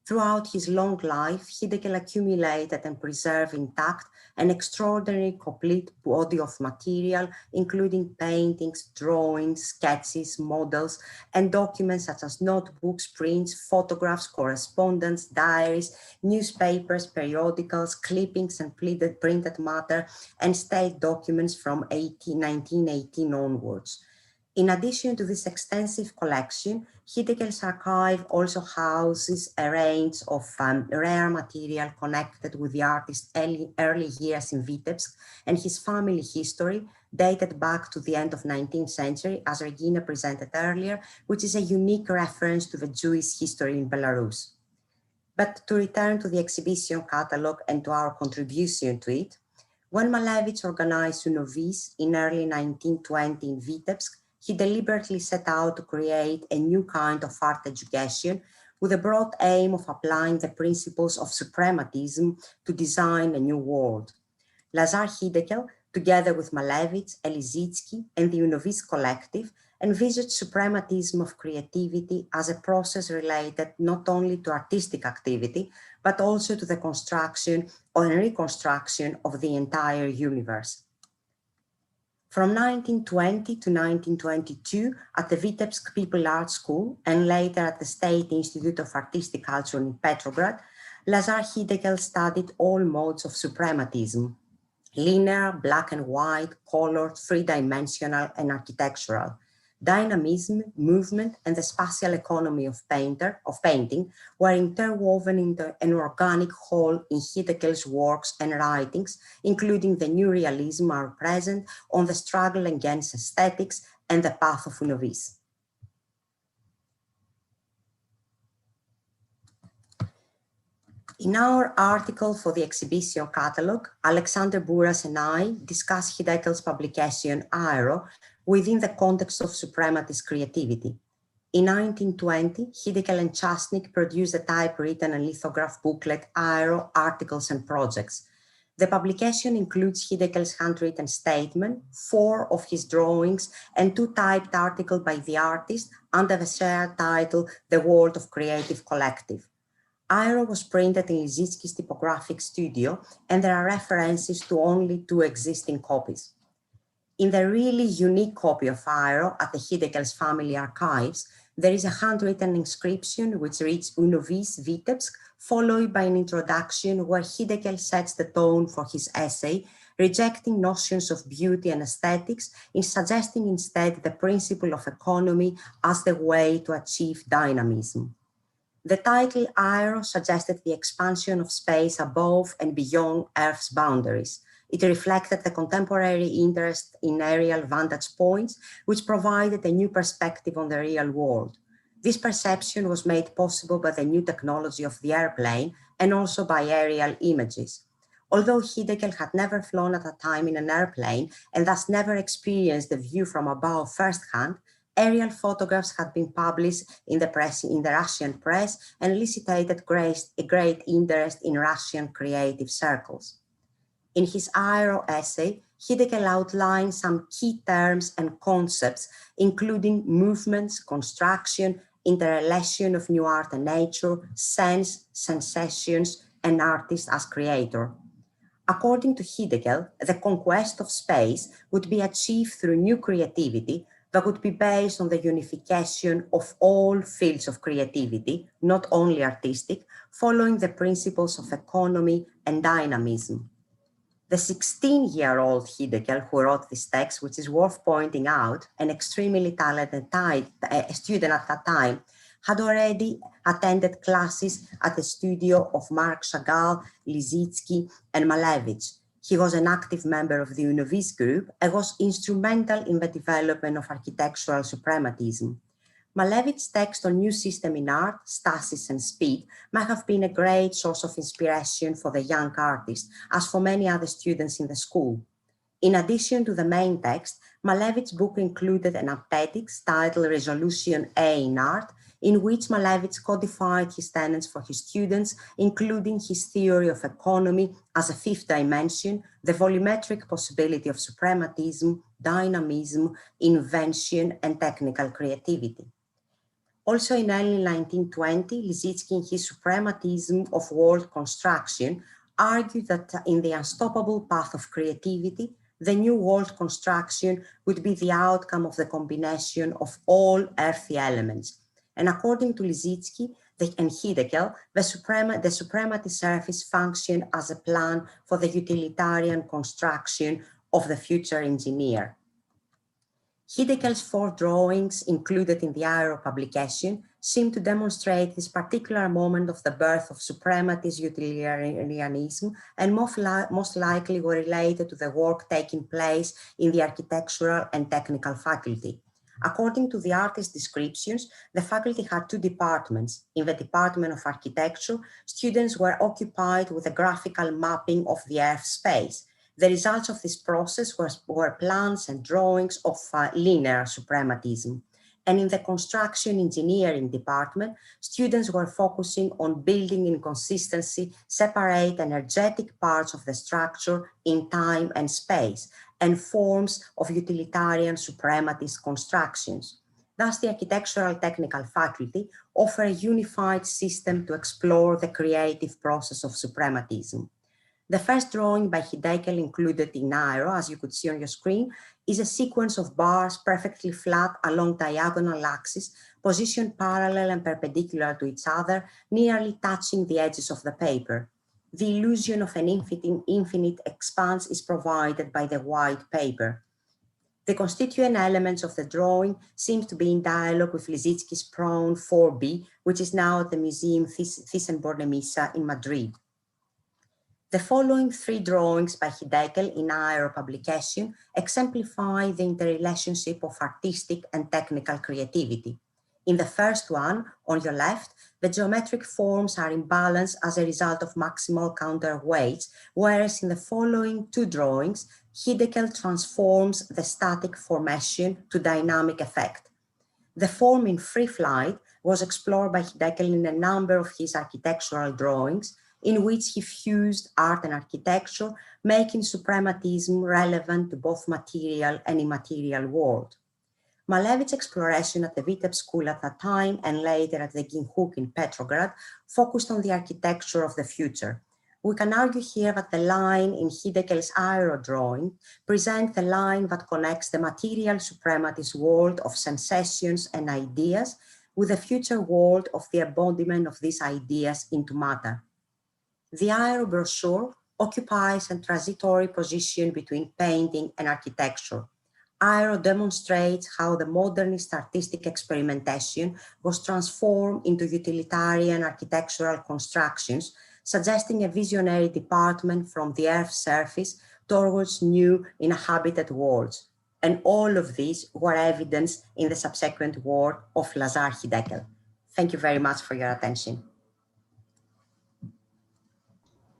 Throughout his long life, Khidekel accumulated and preserved intact an extraordinary complete body of material, including paintings, drawings, sketches, models, and documents such as notebooks, prints, photographs, correspondence, diaries, newspapers, periodicals, clippings, and printed matter, and state documents from 1918 onwards. In addition to this extensive collection, Khidekel's archive also houses a range of rare material connected with the artist's early years in Vitebsk and his family history, dated back to the end of the 19th century, as Regina presented earlier, which is a unique reference to the Jewish history in Belarus. But to return to the exhibition catalog and to our contribution to it, when Malevich organized UNOVIS in early 1920 in Vitebsk, he deliberately set out to create a new kind of art education with the broad aim of applying the principles of suprematism to design a new world. Lazar Khidekel, together with Malevich, Lissitzky, and the UNOVIS collective, envisaged suprematism of creativity as a process related not only to artistic activity, but also to the construction or reconstruction of the entire universe. From 1920 to 1922, at the Vitebsk Art School and later at the State Institute of Artistic Culture in Petrograd, Lazar Khidekel studied all modes of suprematism. linear, black and white, colored, three-dimensional, and architectural. Dynamism, movement, and the spatial economy of painting were interwoven into an organic whole in Khidekel's works and writings, including the new realism are present on the struggle against aesthetics and the path of UNOVIS. In our article for the exhibition catalogue, Alexander Bouras and I discuss Khidekel's publication Aero within the context of suprematist creativity. In 1920, Khidekel and Chasnik produced a typewritten and lithograph booklet Aero, Articles and Projects. The publication includes Khidekel's handwritten statement, 4 of his drawings, and 2 typed articles by the artist under the shared title The World of Creative Collective. Aero was printed in Lissitzky's typographic studio, and there are references to only 2 existing copies. In the really unique copy of Aero at the Khidekel's family archives, there is a handwritten inscription which reads UNOVIS Vitebsk, followed by an introduction where Khidekel sets the tone for his essay, rejecting notions of beauty and aesthetics in suggesting instead the principle of economy as the way to achieve dynamism. The title Aero suggested the expansion of space above and beyond Earth's boundaries. It reflected the contemporary interest in aerial vantage points, which provided a new perspective on the real world. This perception was made possible by the new technology of the airplane and also by aerial images. Although Khidekel had never flown at a time in an airplane and thus never experienced the view from above firsthand, aerial photographs had been published in the Russian press and elicited a great interest in Russian creative circles. In his Aero essay, Khidekel outlined some key terms and concepts, including movements, construction, interrelation of new art and nature, sense, sensations, and artist as creator. According to Khidekel, the conquest of space would be achieved through new creativity that would be based on the unification of all fields of creativity, not only artistic, following the principles of economy and dynamism. The 16-year-old Khidekel who wrote this text, which is worth pointing out, an extremely talented student at that time, had already attended classes at the studio of Marc Chagall, Lissitzky, and Malevich. He was an active member of the UNOVIS group and was instrumental in the development of architectural suprematism. Malevich's text on new system in art, stasis and speed, might have been a great source of inspiration for the young artist, as for many other students in the school. In addition to the main text, Malevich's book included an appendix titled Resolution A in Art, in which Malevich codified his tenets for his students, including his theory of economy as a 5th dimension, the volumetric possibility of suprematism, dynamism, invention, and technical creativity. Also in early 1920, Lissitzky, in his Suprematism of World Construction, argued that in the unstoppable path of creativity, the new world construction would be the outcome of the combination of all earthy elements. And according to Lissitzky and Khidekel, the suprematist surface functioned as a plan for the utilitarian construction of the future engineer. Khidekel's 4 drawings included in the Aero publication seem to demonstrate this particular moment of the birth of suprematist utilitarianism and most likely were related to the work taking place in the architectural and technical faculty. According to the artist's descriptions, the faculty had 2 departments. In the Department of Architecture, students were occupied with a graphical mapping of the Earth space. The results of this process were plans and drawings of linear suprematism. And in the construction engineering department, students were focusing on building in consistency separate energetic parts of the structure in time and space, and forms of utilitarian suprematist constructions. Thus, the architectural technical faculty offer a unified system to explore the creative process of suprematism. The first drawing by Khidekel included in Aero, as you could see on your screen, is a sequence of bars perfectly flat along diagonal axes, positioned parallel and perpendicular to each other, nearly touching the edges of the paper. The illusion of an infinite expanse is provided by the white paper. The constituent elements of the drawing seem to be in dialogue with Lissitzky's Prawn 4B, which is now at the Museum Thyssen-Bornemisza in Madrid. The following three drawings by Khidekel in Aero publication exemplify the interrelationship of artistic and technical creativity. In the first one, on your left, the geometric forms are in balance as a result of maximal counterweights, whereas in the following two drawings, Khidekel transforms the static formation to dynamic effect. The form in free flight was explored by Khidekel in a number of his architectural drawings, in which he fused art and architecture, making suprematism relevant to both material and immaterial world. Malevich's exploration at the Vitebsk School at that time and later at the Ginhook in Petrograd focused on the architecture of the future. We can argue here that the line in Khidekel's aero drawing presents the line that connects the material suprematist world of sensations and ideas with the future world of the embodiment of these ideas into matter. The aero brochure occupies a transitory position between painting and architecture. Aero demonstrates how the modernist artistic experimentation was transformed into utilitarian architectural constructions, suggesting a visionary department from the Earth's surface towards new inhabited worlds. And all of these were evidenced in the subsequent work of Lazar Khidekel. Thank you very much for your attention.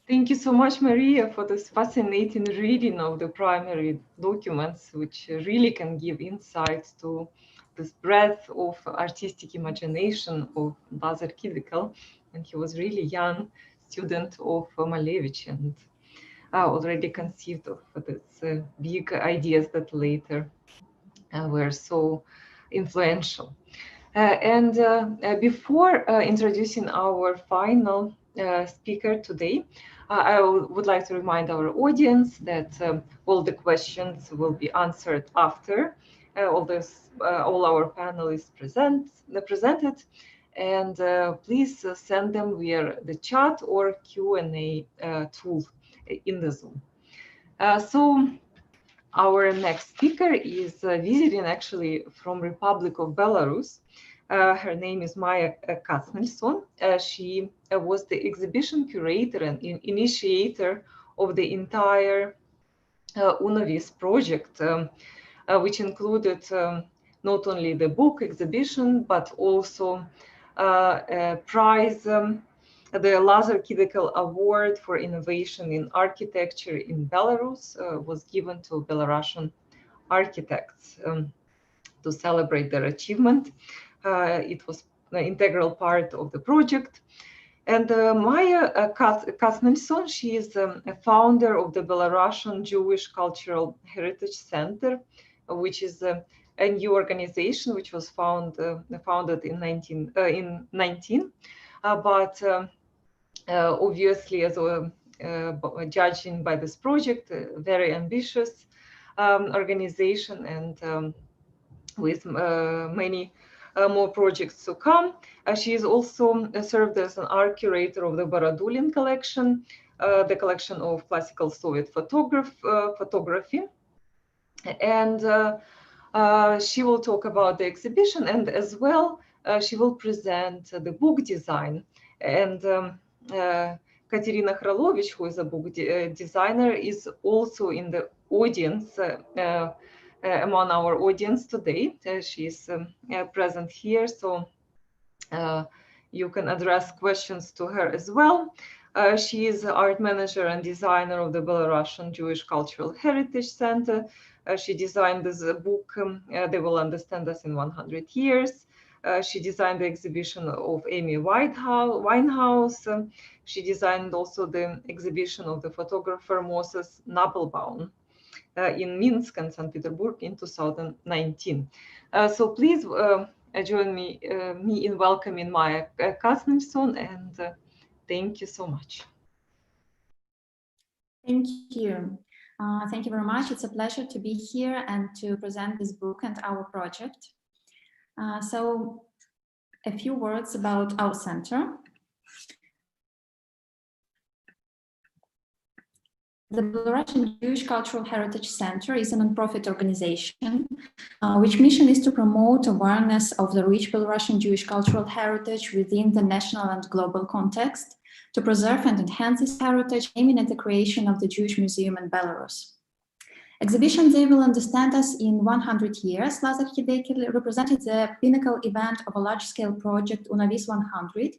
Thank you so much, Maria, for this fascinating reading of the primary documents, which really can give insight to this breadth of artistic imagination of Lazar Khidekel. And he was really young student of Malevich and already conceived of these big ideas that later were so influential. Before introducing our final speaker today, I would like to remind our audience that all the questions will be answered after all our panelists presented, and please send them via the chat or Q&A tool in the Zoom. So our next speaker is visiting actually from Republic of Belarus. Her name is Maya Katznelson. She was the exhibition curator and initiator of the entire UNOVIS project, which included not only the book exhibition, but also a prize, the Lazar Khidekel Award for Innovation in Architecture in Belarus was given to Belarusian architects to celebrate their achievement. It was an integral part of the project. And Maya Katznelson, she is a founder of the Belarusian-Jewish Cultural Heritage Center, which is a new organization which was founded in 19, but obviously, as judging by this project, a very ambitious organization and with many more projects to come. She is also served as an art curator of the Baradulin collection, the collection of classical Soviet photography. And she will talk about the exhibition, and as well, she will present the book design. And Katerina Khralovich, who is a book designer, is also in the audience, among our audience today. She is present here, so you can address questions to her as well. She is the art manager and designer of the Belarusian-Jewish Cultural Heritage Center. She designed this book, They Will Understand Us in 100 Years. She designed the exhibition of Amy Winehouse. She designed also the exhibition of the photographer Moses Nappelbaum in Minsk and St. Petersburg in 2019. So please join me in welcoming Maya Katznelson, and thank you so much. Thank you. Thank you very much. It's a pleasure to be here and to present this book and our project. So a few words about our center. The Belarusian-Jewish Cultural Heritage Center is a nonprofit organization which mission is to promote awareness of the rich Belarusian Jewish cultural heritage within the national and global context, to preserve and enhance this heritage, aiming at the creation of the Jewish Museum in Belarus. Exhibition They Will Understand Us in 100 Years, Lazar Khidekel represented the pinnacle event of a large-scale project, UNOVIS 100,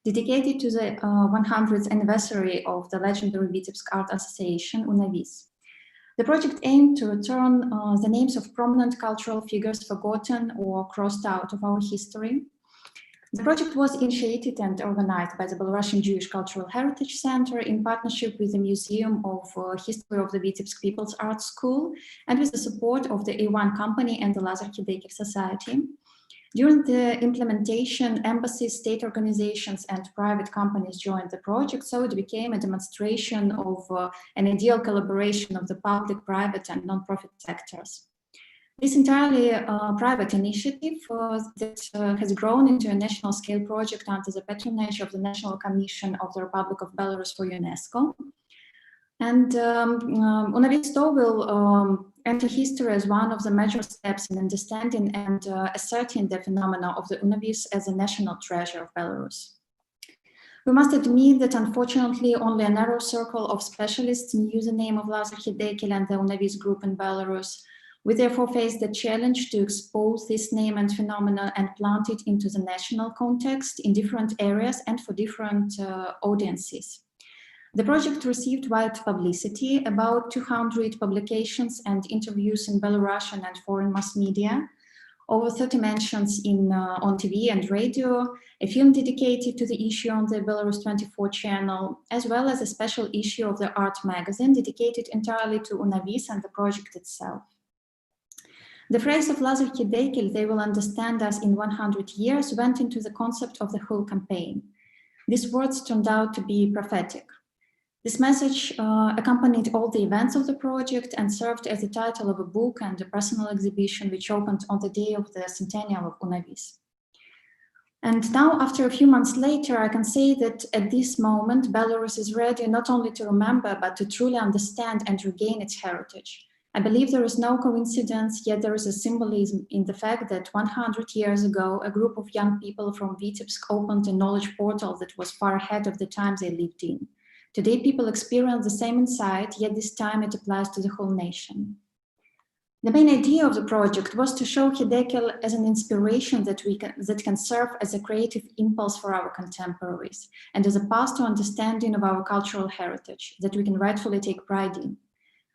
dedicated to the 100th anniversary of the legendary Vitebsk Art Association, UNOVIS. The project aimed to return the names of prominent cultural figures forgotten or crossed out of our history. The project was initiated and organized by the Belarusian Jewish Cultural Heritage Center in partnership with the Museum of History of the Vitebsk People's Art School and with the support of the A1 Company and the Lazar Khidekel Society. During the implementation, embassies, state organizations, and private companies joined the project, so it became a demonstration of an ideal collaboration of the public, private, and non-profit sectors. This entirely private initiative that has grown into a national scale project under the patronage of the National Commission of the Republic of Belarus for UNESCO. And UNOVIS will enter history as one of the major steps in understanding and asserting the phenomena of the UNOVIS as a national treasure of Belarus. We must admit that unfortunately only a narrow circle of specialists knew the name of Lazar Khidekel and the UNOVIS group in Belarus. We therefore face the challenge to expose this name and phenomena and plant it into the national context in different areas and for different audiences. The project received wide publicity, about 200 publications and interviews in Belarusian and foreign mass media, over 30 mentions on TV and radio, a film dedicated to the issue on the Belarus 24 channel, as well as a special issue of the Art magazine dedicated entirely to UNOVIS and the project itself. The phrase of Lazar Khidekel, "They will understand us in 100 years," went into the concept of the whole campaign. These words turned out to be prophetic. This message accompanied all the events of the project and served as the title of a book and a personal exhibition which opened on the day of the centennial of UNOVIS. And now, after a few months later, I can say that at this moment, Belarus is ready not only to remember, but to truly understand and regain its heritage. I believe there is no coincidence, yet there is a symbolism in the fact that 100 years ago, a group of young people from Vitebsk opened a knowledge portal that was far ahead of the times they lived in. Today, people experience the same insight, yet this time it applies to the whole nation. The main idea of the project was to show Khidekel as an inspiration that can serve as a creative impulse for our contemporaries and as a path to understanding of our cultural heritage that we can rightfully take pride in.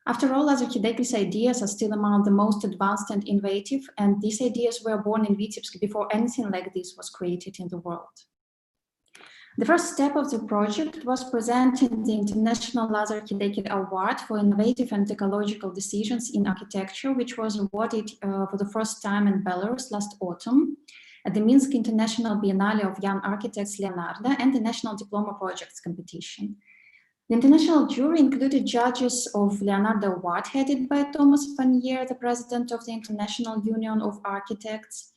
After all, Lazar Khidekel's ideas are still among the most advanced and innovative, and these ideas were born in Vitebsk before anything like this was created in the world. The first step of the project was presenting the International Lazar Khidekel Award for Innovative and Ecological Decisions in Architecture, which was awarded for the first time in Belarus last autumn at the Minsk International Biennale of Young Architects Leonardo and the National Diploma Projects Competition. The international jury included judges of Leonardo Award, headed by Thomas Vanier, the president of the International Union of Architects.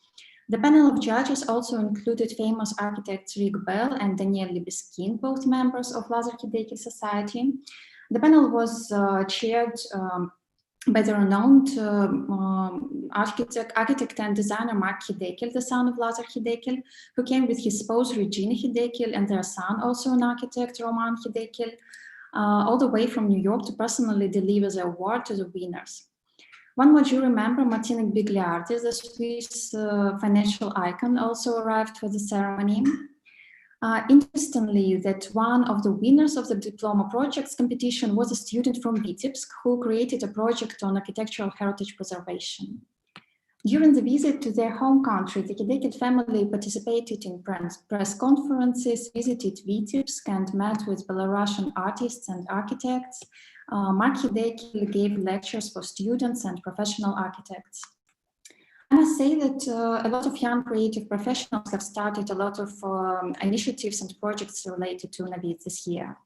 The panel of judges also included famous architects Rick Bell and Daniel Libeskin, both members of Lazar Khidekel Society. The panel was chaired by the renowned architect and designer Marc Chagall, the son of Lazar Khidekel, who came with his spouse Regina Khidekel and their son, also an architect, Roman Khidekel, all the way from New York to personally deliver the award to the winners. One more jury member, Martynyuk, the Swiss financial icon, also arrived for the ceremony. Interestingly, that one of the winners of the diploma projects competition was a student from Vitebsk who created a project on architectural heritage preservation. During the visit to their home country, the Khidekel family participated in press conferences, visited Vitebsk, and met with Belarusian artists and architects. Marc Chagall gave lectures for students and professional architects. I must say that a lot of young creative professionals have started a lot of initiatives and projects related to UNOVIS this year.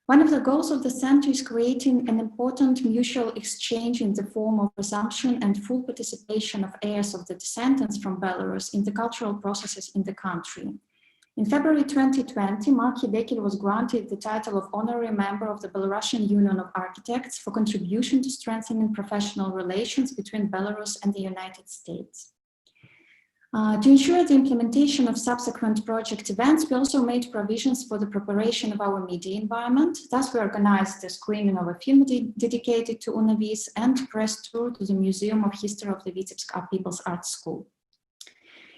One of the goals of the center is creating an important mutual exchange in the form of resumption and full participation of heirs of the descendants from Belarus in the cultural processes in the country. In February 2020, Marc Chagall was granted the title of honorary member of the Belarusian Union of Architects for contribution to strengthening professional relations between Belarus and the United States. To ensure the implementation of subsequent project events, we also made provisions for the preparation of our media environment. Thus, we organized the screening of a film dedicated to UNOVIS and press tour to the Museum of History of the Vitebsk People's Art School.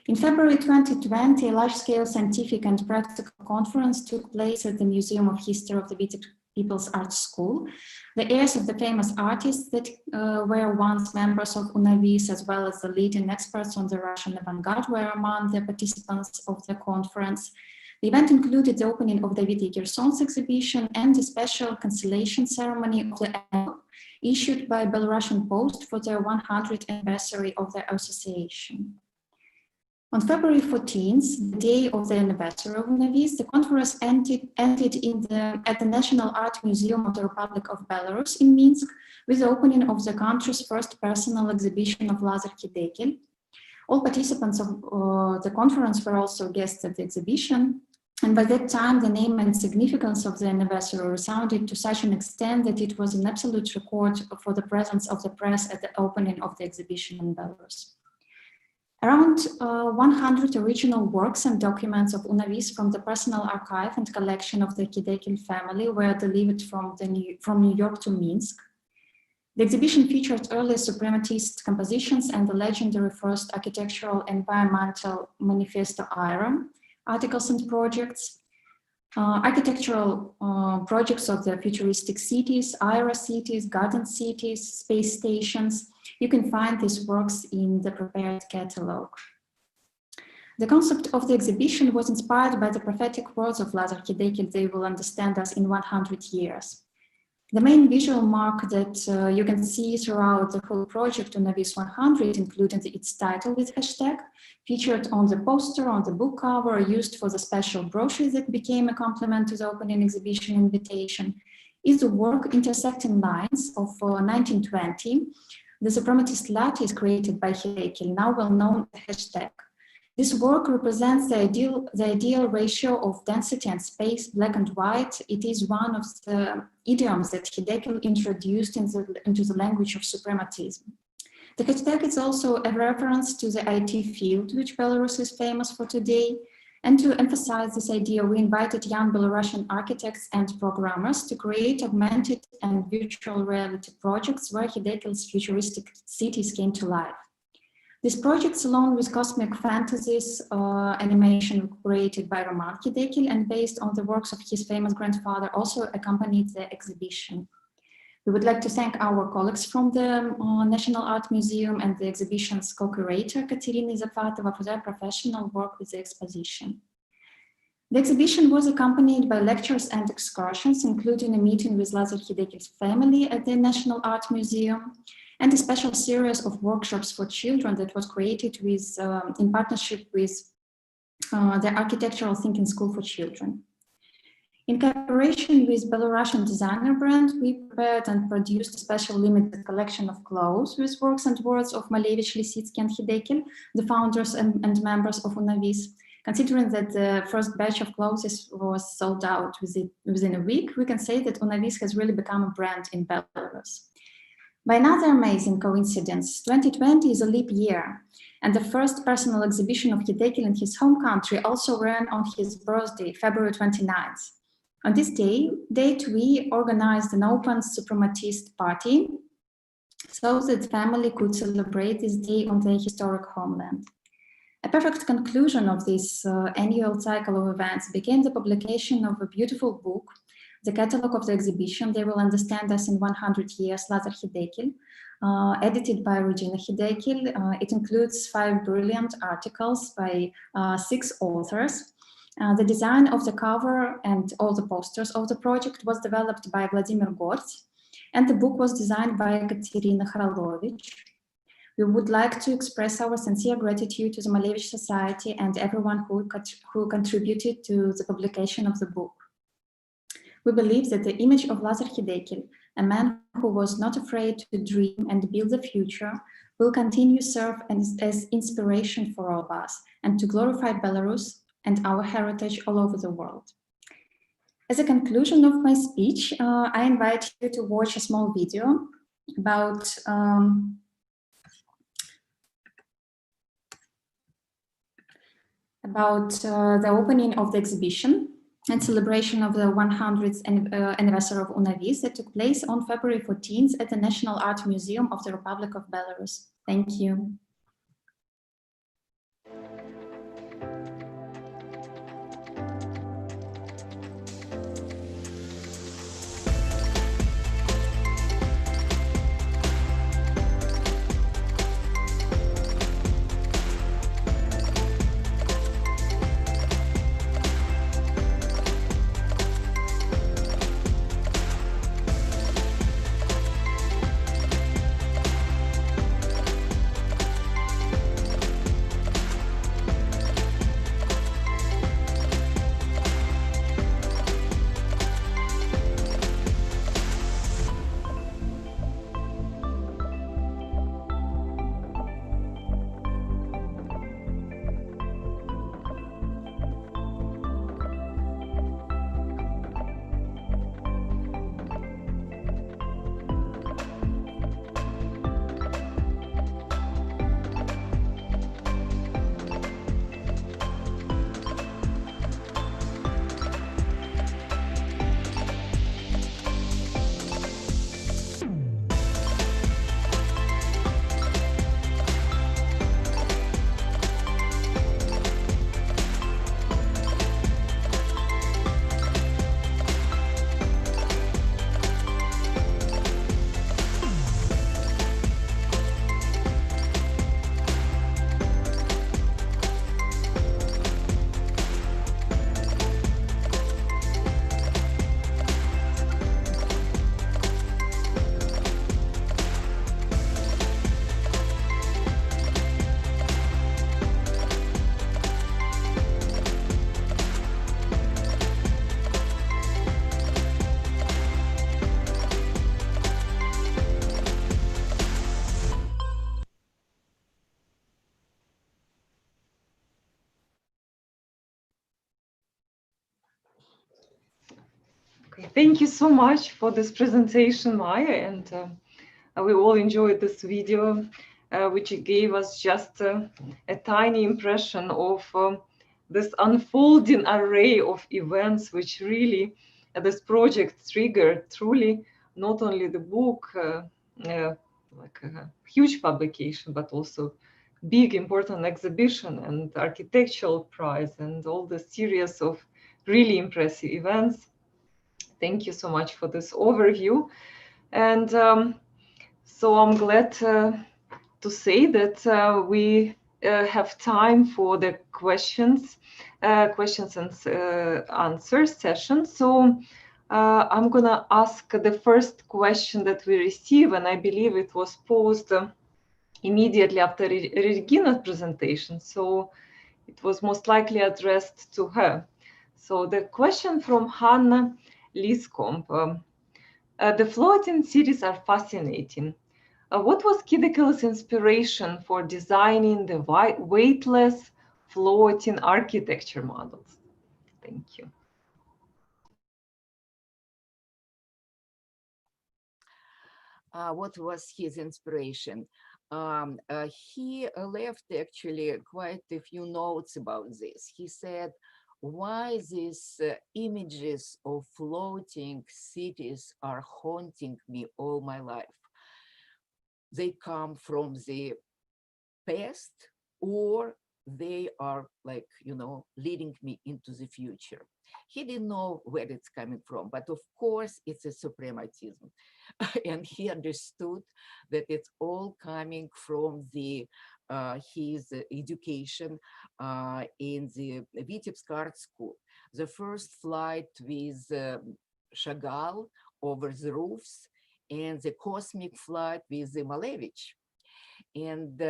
In February 2020, a large-scale scientific and practical conference took place at the Museum of History of the Vitebsk People's Art School. The heirs of the famous artists that were once members of UNOVIS, as well as the leading experts on the Russian avant-garde, were among the participants of the conference. The event included the opening of David Egerson's exhibition and a special cancellation ceremony of the annual issued by Belarusian Post for the 100th anniversary of the association. On February 14th, the day of the anniversary of UNOVIS, the conference ended at the National Art Museum of the Republic of Belarus in Minsk with the opening of the country's first personal exhibition of Lazar Khidekel. All participants of the conference were also guests at the exhibition, and by that time the name and significance of the anniversary resounded to such an extent that it was an absolute record for the presence of the press at the opening of the exhibition in Belarus. Around 100 original works and documents of UNOVIS from the personal archive and collection of the Khidekel family were delivered from New York to Minsk. The exhibition featured early suprematist compositions and the legendary first architectural environmental manifesto IRA, articles and projects, architectural projects of the futuristic cities, IRA cities, garden cities, space stations. You can find these works in the prepared catalog. The concept of the exhibition was inspired by the prophetic words of Lazar Khidekel, "They will understand us in 100 years." The main visual mark that you can see throughout the whole project, UNOVIS 100, including its title with hashtag, featured on the poster, on the book cover, used for the special brochure that became a complement to the opening exhibition invitation, is the work Intersecting Lines of 1920. The suprematist lattice created by Khidekel, now well known as hashtag. This work represents the ideal ratio of density and space, black and white. It is one of the idioms that Khidekel introduced into the language of suprematism. The hashtag is also a reference to the IT field, which Belarus is famous for today. And to emphasize this idea, we invited young Belarusian architects and programmers to create augmented and virtual reality projects where Khidekel's futuristic cities came to life. These projects, along with cosmic fantasies animation created by Marc Chagall and based on the works of his famous grandfather, also accompanied the exhibition. We would like to thank our colleagues from the National Art Museum and the exhibition's co-curator, Katerina Zafatova, for their professional work with the exposition. The exhibition was accompanied by lectures and excursions, including a meeting with Lazar Khidekel's family at the National Art Museum, and a special series of workshops for children that was created in partnership with the Architectural Thinking School for Children. In cooperation with Belarusian designer brand, we prepared and produced a special limited collection of clothes with works and words of Malevich, Lissitzky and Khidekel, the founders and members of UNOVIS. Considering that the first batch of clothes was sold out within a week, we can say that UNOVIS has really become a brand in Belarus. By another amazing coincidence, 2020 is a leap year, and the first personal exhibition of Khidekel in his home country also ran on his birthday, February 29th. On this date, we organized an open suprematist party so that the family could celebrate this day on their historic homeland. A perfect conclusion of this annual cycle of events became the publication of a beautiful book, the catalog of the exhibition, They Will Understand Us in 100 Years, Lazar Khidekel, edited by Regina Khidekel. It includes 5 brilliant articles by 6 authors. The design of the cover and all the posters of the project was developed by Vladimir Gorts, and the book was designed by Katerina Lodder. We would like to express our sincere gratitude to the Malevich Society and everyone who contributed to the publication of the book. We believe that the image of Lazar Khidekel, a man who was not afraid to dream and build the future, will continue to serve as inspiration for all of us and to glorify Belarus and our heritage all over the world. As a conclusion of my speech, I invite you to watch a small video about the opening of the exhibition and celebration of the 100th anniversary of UNOVIS that took place on February 14th at the National Art Museum of the Republic of Belarus. Thank you. Okay, thank you so much for this presentation, Maya, and we all enjoyed this video, which gave us just a tiny impression of this unfolding array of events, which really this project triggered. Truly, not only the book, like a huge publication, but also big important exhibition and architectural prize and all the series of really impressive events. Thank you so much for this overview. And so I'm glad to say that we have time for the questions and answers session. So I'm gonna ask the first question that we receive, and I believe it was posed immediately after Regina's presentation. So it was most likely addressed to her. So the question from Hanna Liskomp. The floating cities are fascinating. What was Khidekel's inspiration for designing the weightless floating architecture models? Thank you. What was his inspiration? He left actually quite a few notes about this. He said, why these images of floating cities are haunting me all my life? They come from the past, or they are like, leading me into the future. He didn't know where it's coming from, but of course it's a suprematism. And he understood that it's all coming from his education in the Vitebsk Art School. The first flight with Chagall over the roofs, and the cosmic flight with the Malevich. And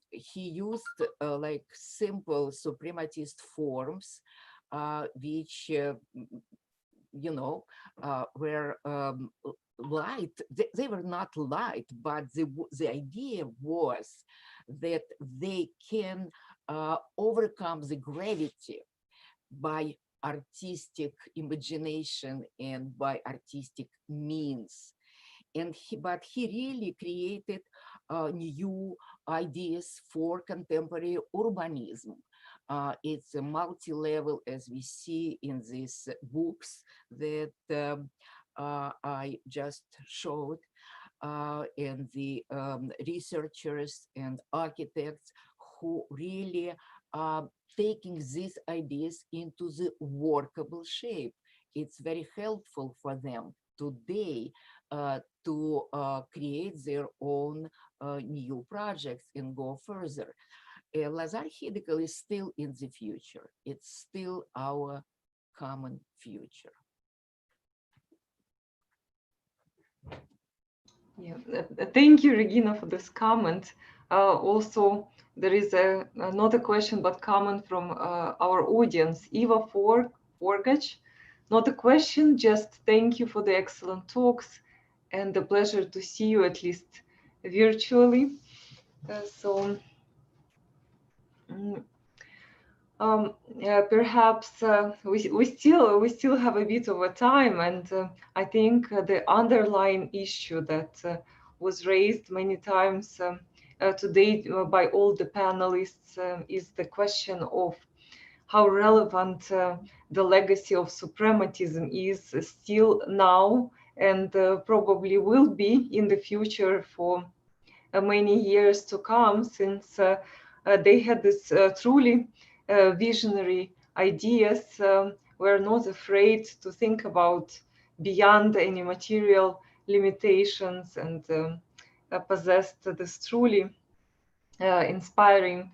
he used like simple suprematist forms, which, were light. They were not light, but the idea was that they can overcome the gravity. by artistic imagination and by artistic means. And but he really created new ideas for contemporary urbanism. It's a multi-level, as we see in these books that I just showed, and the researchers and architects who really are taking these ideas into the workable shape. It's very helpful for them today to create their own new projects and go further. Lazar Khidekel is still in the future. It's still our common future. Yeah, thank you, Regina, for this comment. Also, there is not a question, but comment from our audience, Eva Forgach. Not a question, just thank you for the excellent talks and the pleasure to see you, at least virtually. Perhaps we still have a bit of a time, and I think the underlying issue that was raised many times today by all the panelists is the question of how relevant the legacy of suprematism is still now, and probably will be in the future for many years to come, since they had this truly visionary ideas, were not afraid to think about beyond any material limitations, and possessed this truly inspiring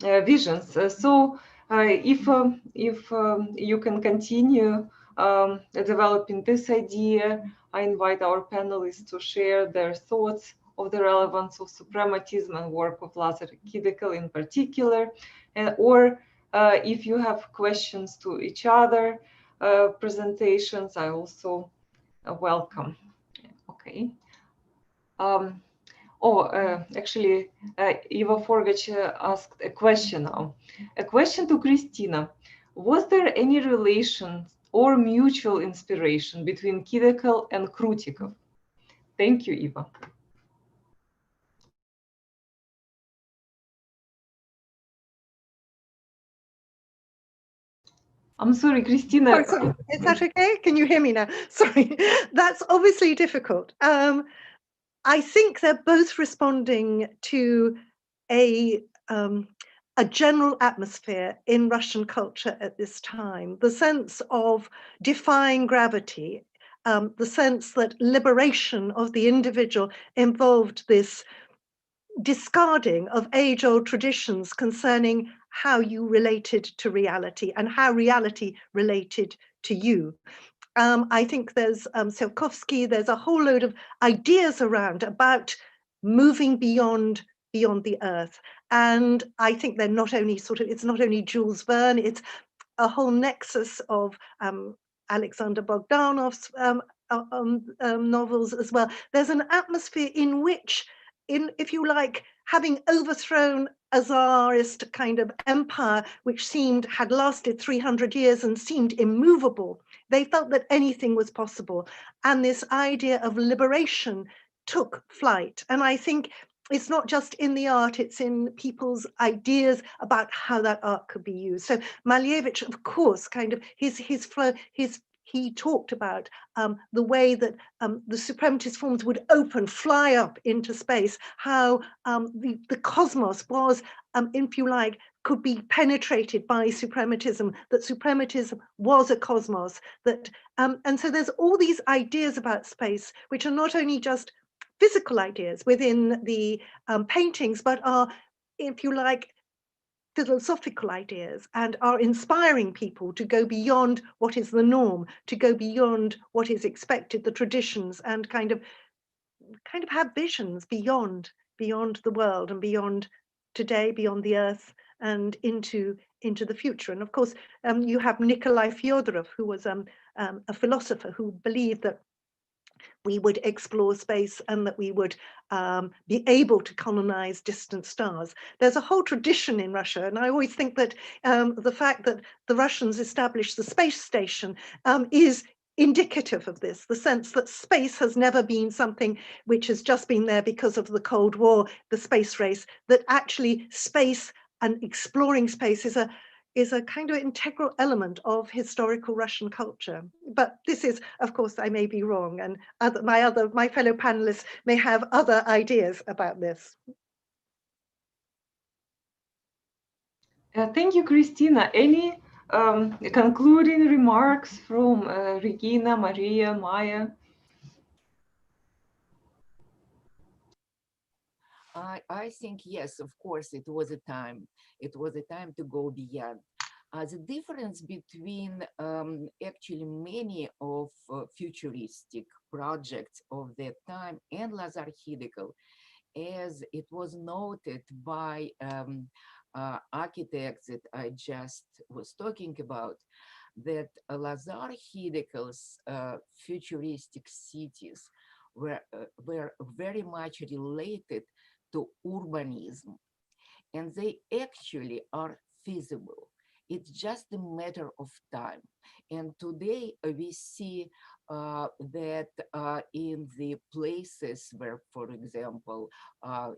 visions. So if you can continue developing this idea, I invite our panelists to share their thoughts of the relevance of suprematism and work of Lazar Khidekel in particular, or if you have questions to each other presentations, I also welcome. Okay. Actually, Eva Forgach asked a question now. A question to Christina. Was there any relation or mutual inspiration between Khidekel and Krutikov? Thank you, Eva. I'm sorry, Christina. Oh, sorry. Is that okay? Can you hear me now? Sorry, that's obviously difficult. I think they're both responding to a general atmosphere in Russian culture at this time, the sense of defying gravity, the sense that liberation of the individual involved this discarding of age-old traditions concerning how you related to reality and how reality related to you. I think there's Tsiolkovsky, there's a whole load of ideas around about moving beyond the earth. And I think they're not only it's not only Jules Verne, it's a whole nexus of Alexander Bogdanov's novels as well. There's an atmosphere in which, if you like, having overthrown a Tsarist kind of empire, which had lasted 300 years and seemed immovable, they felt that anything was possible. And this idea of liberation took flight. And I think it's not just in the art, it's in people's ideas about how that art could be used. So Malevich, of course, kind of he talked about the way that the suprematist forms would fly up into space, how the cosmos was, if you like, could be penetrated by suprematism, that suprematism was a cosmos, that, and so there's all these ideas about space, which are not only just physical ideas within the paintings, but are, if you like, philosophical ideas, and are inspiring people to go beyond what is the norm, to go beyond what is expected, the traditions, and kind of have visions beyond the world and beyond today, beyond the earth, and into the future. And of course, you have Nikolai Fyodorov, who was a philosopher who believed that we would explore space and that we would be able to colonize distant stars. There's a whole tradition in Russia, and I always think that the fact that the Russians established the space station is indicative of this, the sense that space has never been something which has just been there because of the Cold War, the space race, that actually space and exploring space is a kind of integral element of historical Russian culture. But this is, of course, I may be wrong, and my fellow panelists may have other ideas about this. Thank you, Christina. Any concluding remarks from Regina, Maria, Maya? I think, yes, of course, it was a time. It was a time to go beyond. The difference between actually many of futuristic projects of that time and Lazar Khidekel, as it was noted by architects that I just was talking about, that Lazar Khidekel's futuristic cities were very much related to urbanism, and they actually are feasible. It's just a matter of time. And today we see that in the places where, for example,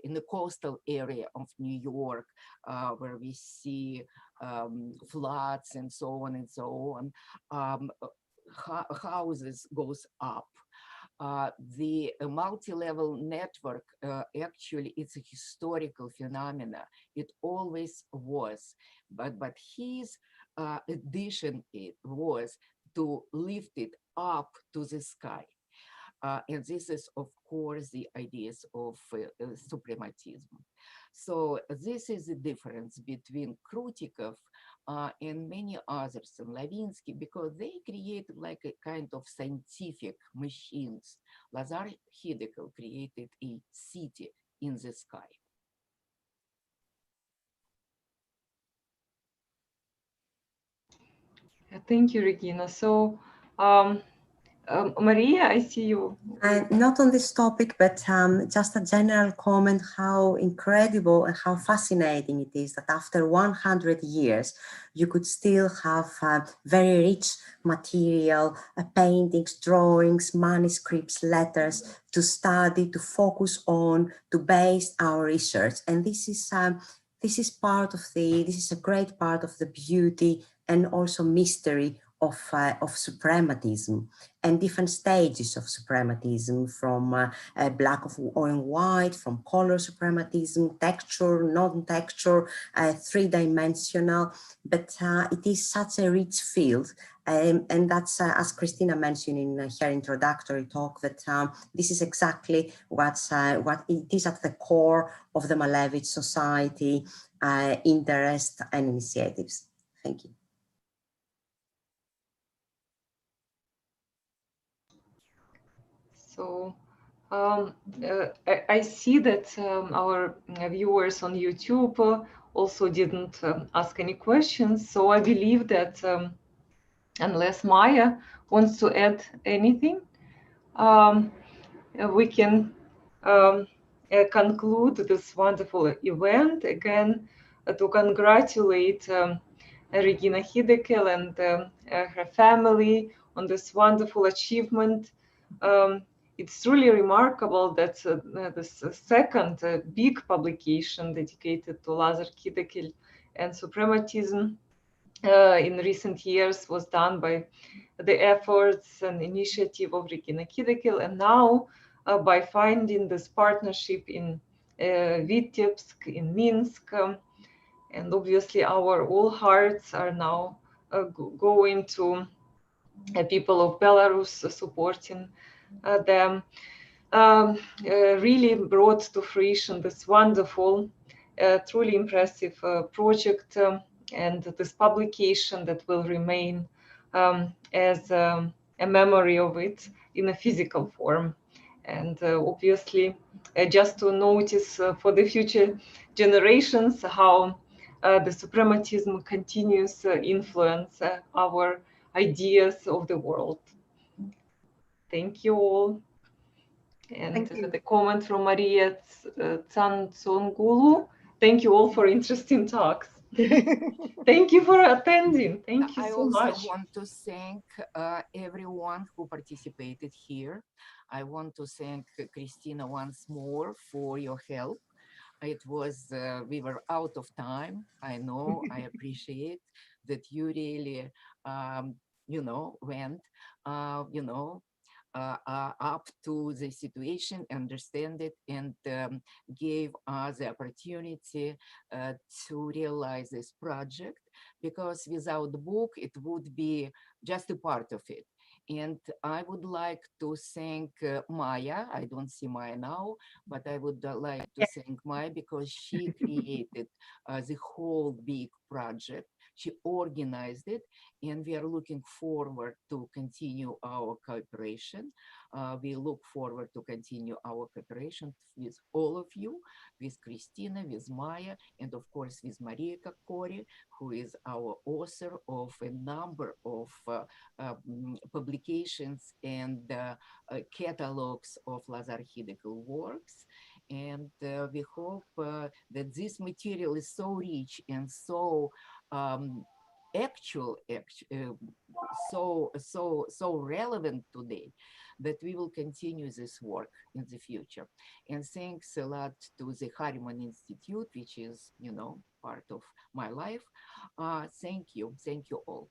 in the coastal area of New York, where we see floods and so on and so on, houses goes up. The multi-level network actually it's a historical phenomena. It always was, but his addition it was to lift it up to the sky. And this is, of course, the ideas of suprematism. So this is the difference between Krutikov and many others, and Levinsky, because they created like a kind of scientific machines. Lazar Khidekel created a city in the sky. Thank you, Regina. So, Maria, I see you. Not on this topic, but just a general comment, how incredible and how fascinating it is that after 100 years, you could still have very rich material, paintings, drawings, manuscripts, letters to study, to focus on, to base our research. And this is a great part of the beauty and also mystery of suprematism and different stages of suprematism, from black or white, from color suprematism, texture, non-texture, three-dimensional, but it is such a rich field. And that's, as Christina mentioned in her introductory talk, that this is exactly what it is at the core of the Malevich Society interest and initiatives. Thank you. So I see that our viewers on YouTube also didn't ask any questions. So I believe that unless Maya wants to add anything, we can conclude this wonderful event. Again, to congratulate Regina Khidekel and her family on this wonderful achievement. It's truly remarkable that this second big publication dedicated to Lazar Khidekel and suprematism in recent years was done by the efforts and initiative of Regina Khidekel, and now by finding this partnership in Vitebsk, in Minsk, and obviously our all hearts are now going to people of Belarus, supporting them. Really brought to fruition this wonderful, truly impressive project, and this publication that will remain as a memory of it in a physical form. And obviously, just to notice for the future generations how the suprematism continues to influence our ideas of the world. Thank you all. And the comment from Maria Katznelson. Thank you all for interesting talks. Thank you for attending. Thank you so much. I also want to thank everyone who participated here. I want to thank Christina once more for your help. It was, we were out of time. I know, I appreciate that you really, you know, went, you know, up to the situation, understand it, and gave us the opportunity to realize this project, because without the book, it would be just a part of it. And I would like to thank Maya. I don't see Maya now, but I would like to thank Maya because she created the whole big project. She organized it, and we are looking forward to continue our cooperation. We look forward to continue our cooperation with all of you, with Christina, with Maya, and of course with Maria Kokkori, who is our author of a number of publications and catalogs of Lazar Khidekel works. And we hope that this material is so rich and so so relevant today, that we will continue this work in the future. And thanks a lot to the Harriman Institute, which is, you know, part of my life. Thank you all.